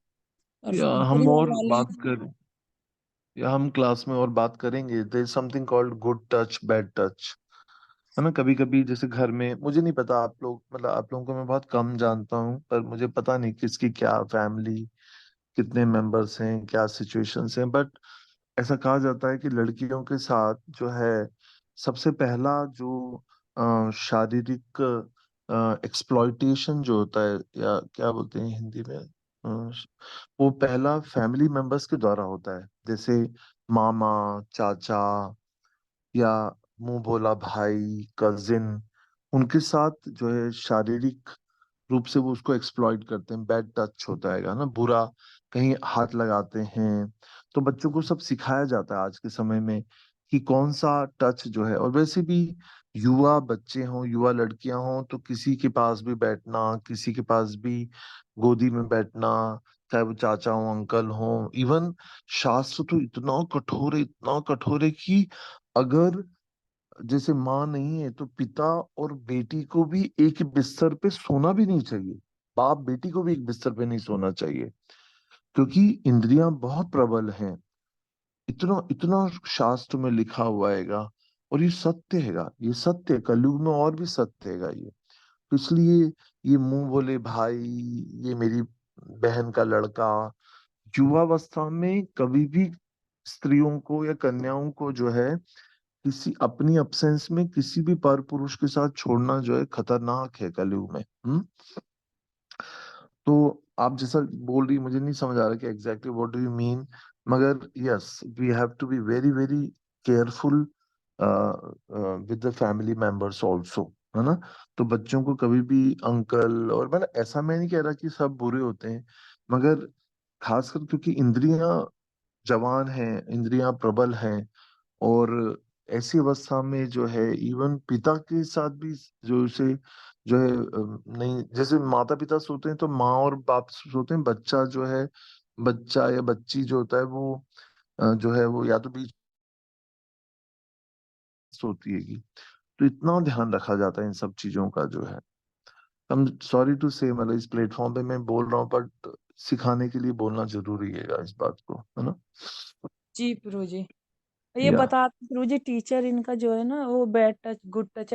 और या हम परिवार और वाले, बात कर या हम क्लास में और बात करेंगे। There is something called good touch bad touch, है ना। कभी कभी जैसे घर में, मुझे नहीं पता आप लोग, मतलब आप लोगों को मैं बहुत कम जानता हूँ, पर मुझे पता नहीं किसकी क्या फैमिली, कितने मेंबर्स हैं, क्या सिचुएशंस हैं, बट ऐसा कहा जाता है कि लड़कियों के साथ जो है सबसे पहला जो शारीरिक एक्सप्लॉइटेशन जो होता है, या क्या बोलते हैं हिंदी में, वो पहला फैमिली मेंबर्स के द्वारा होता है। जैसे मामा, चाचा, या मुंह बोला भाई, कजिन, उनके साथ जो है शारीरिक रूप से वो उसको एक्सप्लॉइट करते हैं। बैड टच होता है ना, बुरा, कहीं हाथ लगाते हैं। तो बच्चों को सब सिखाया जाता है आज के समय में कि कौन सा टच जो है। और वैसे भी युवा बच्चे हों, युवा लड़कियां हों, तो किसी के पास भी बैठना, किसी के पास भी गोदी में बैठना, चाहे वो चाचा हो, अंकल हो। इवन शास्त्र तो इतना कठोर है कि अगर जैसे माँ नहीं है तो पिता और बेटी को भी एक ही बिस्तर पे सोना भी नहीं चाहिए। बाप बेटी को भी एक बिस्तर पे नहीं सोना चाहिए, क्योंकि इंद्रियां बहुत प्रबल हैं। इतना इतना शास्त्र में लिखा हुआ हैगा, और ये सत्य हैगा, ये सत्य है। कलयुग में और भी सत्य हैगा ये। तो इसलिए ये मुंह बोले भाई, ये मेरी बहन का लड़का, युवावस्था में कभी भी स्त्रियों को या कन्याओं को जो है किसी अपनी अब्सेंस में किसी भी पर पुरुष के साथ छोड़ना जो है खतरनाक है कलयुग में। तो आप जैसा बोल रही, मुझे नहीं समझ आ रहा कि exactly what do you mean, मगर yes, we have to be very very careful with the family members also, है ना। तो बच्चों को कभी भी अंकल, और मतलब ऐसा मैं नहीं कह रहा कि सब बुरे होते हैं, मगर खासकर क्योंकि इंद्रियां जवान हैं, इंद्रियां प्रबल हैं, और ऐसी अवस्था में जो है इवन पिता के साथ भी जो उसे जो है नहीं, जैसे माता पिता सोते हैं तो माँ और बाप सोते हैं, बच्चा जो है, बच्चा या बच्ची जो होता है वो जो है वो या तो बीच सोती है। तो इतना ध्यान रखा जाता है इन सब चीजों का जो है। हम सॉरी टू से, मतलब इस प्लेटफॉर्म पे मैं बोल रहा हूँ, बट सिखाने के लिए बोलना जरूरी है इस बात को, है ना। जी प्रभु जी, ये या बता प्रभु जी, टीचर इनका जो है ना वो बैड टच गुड टच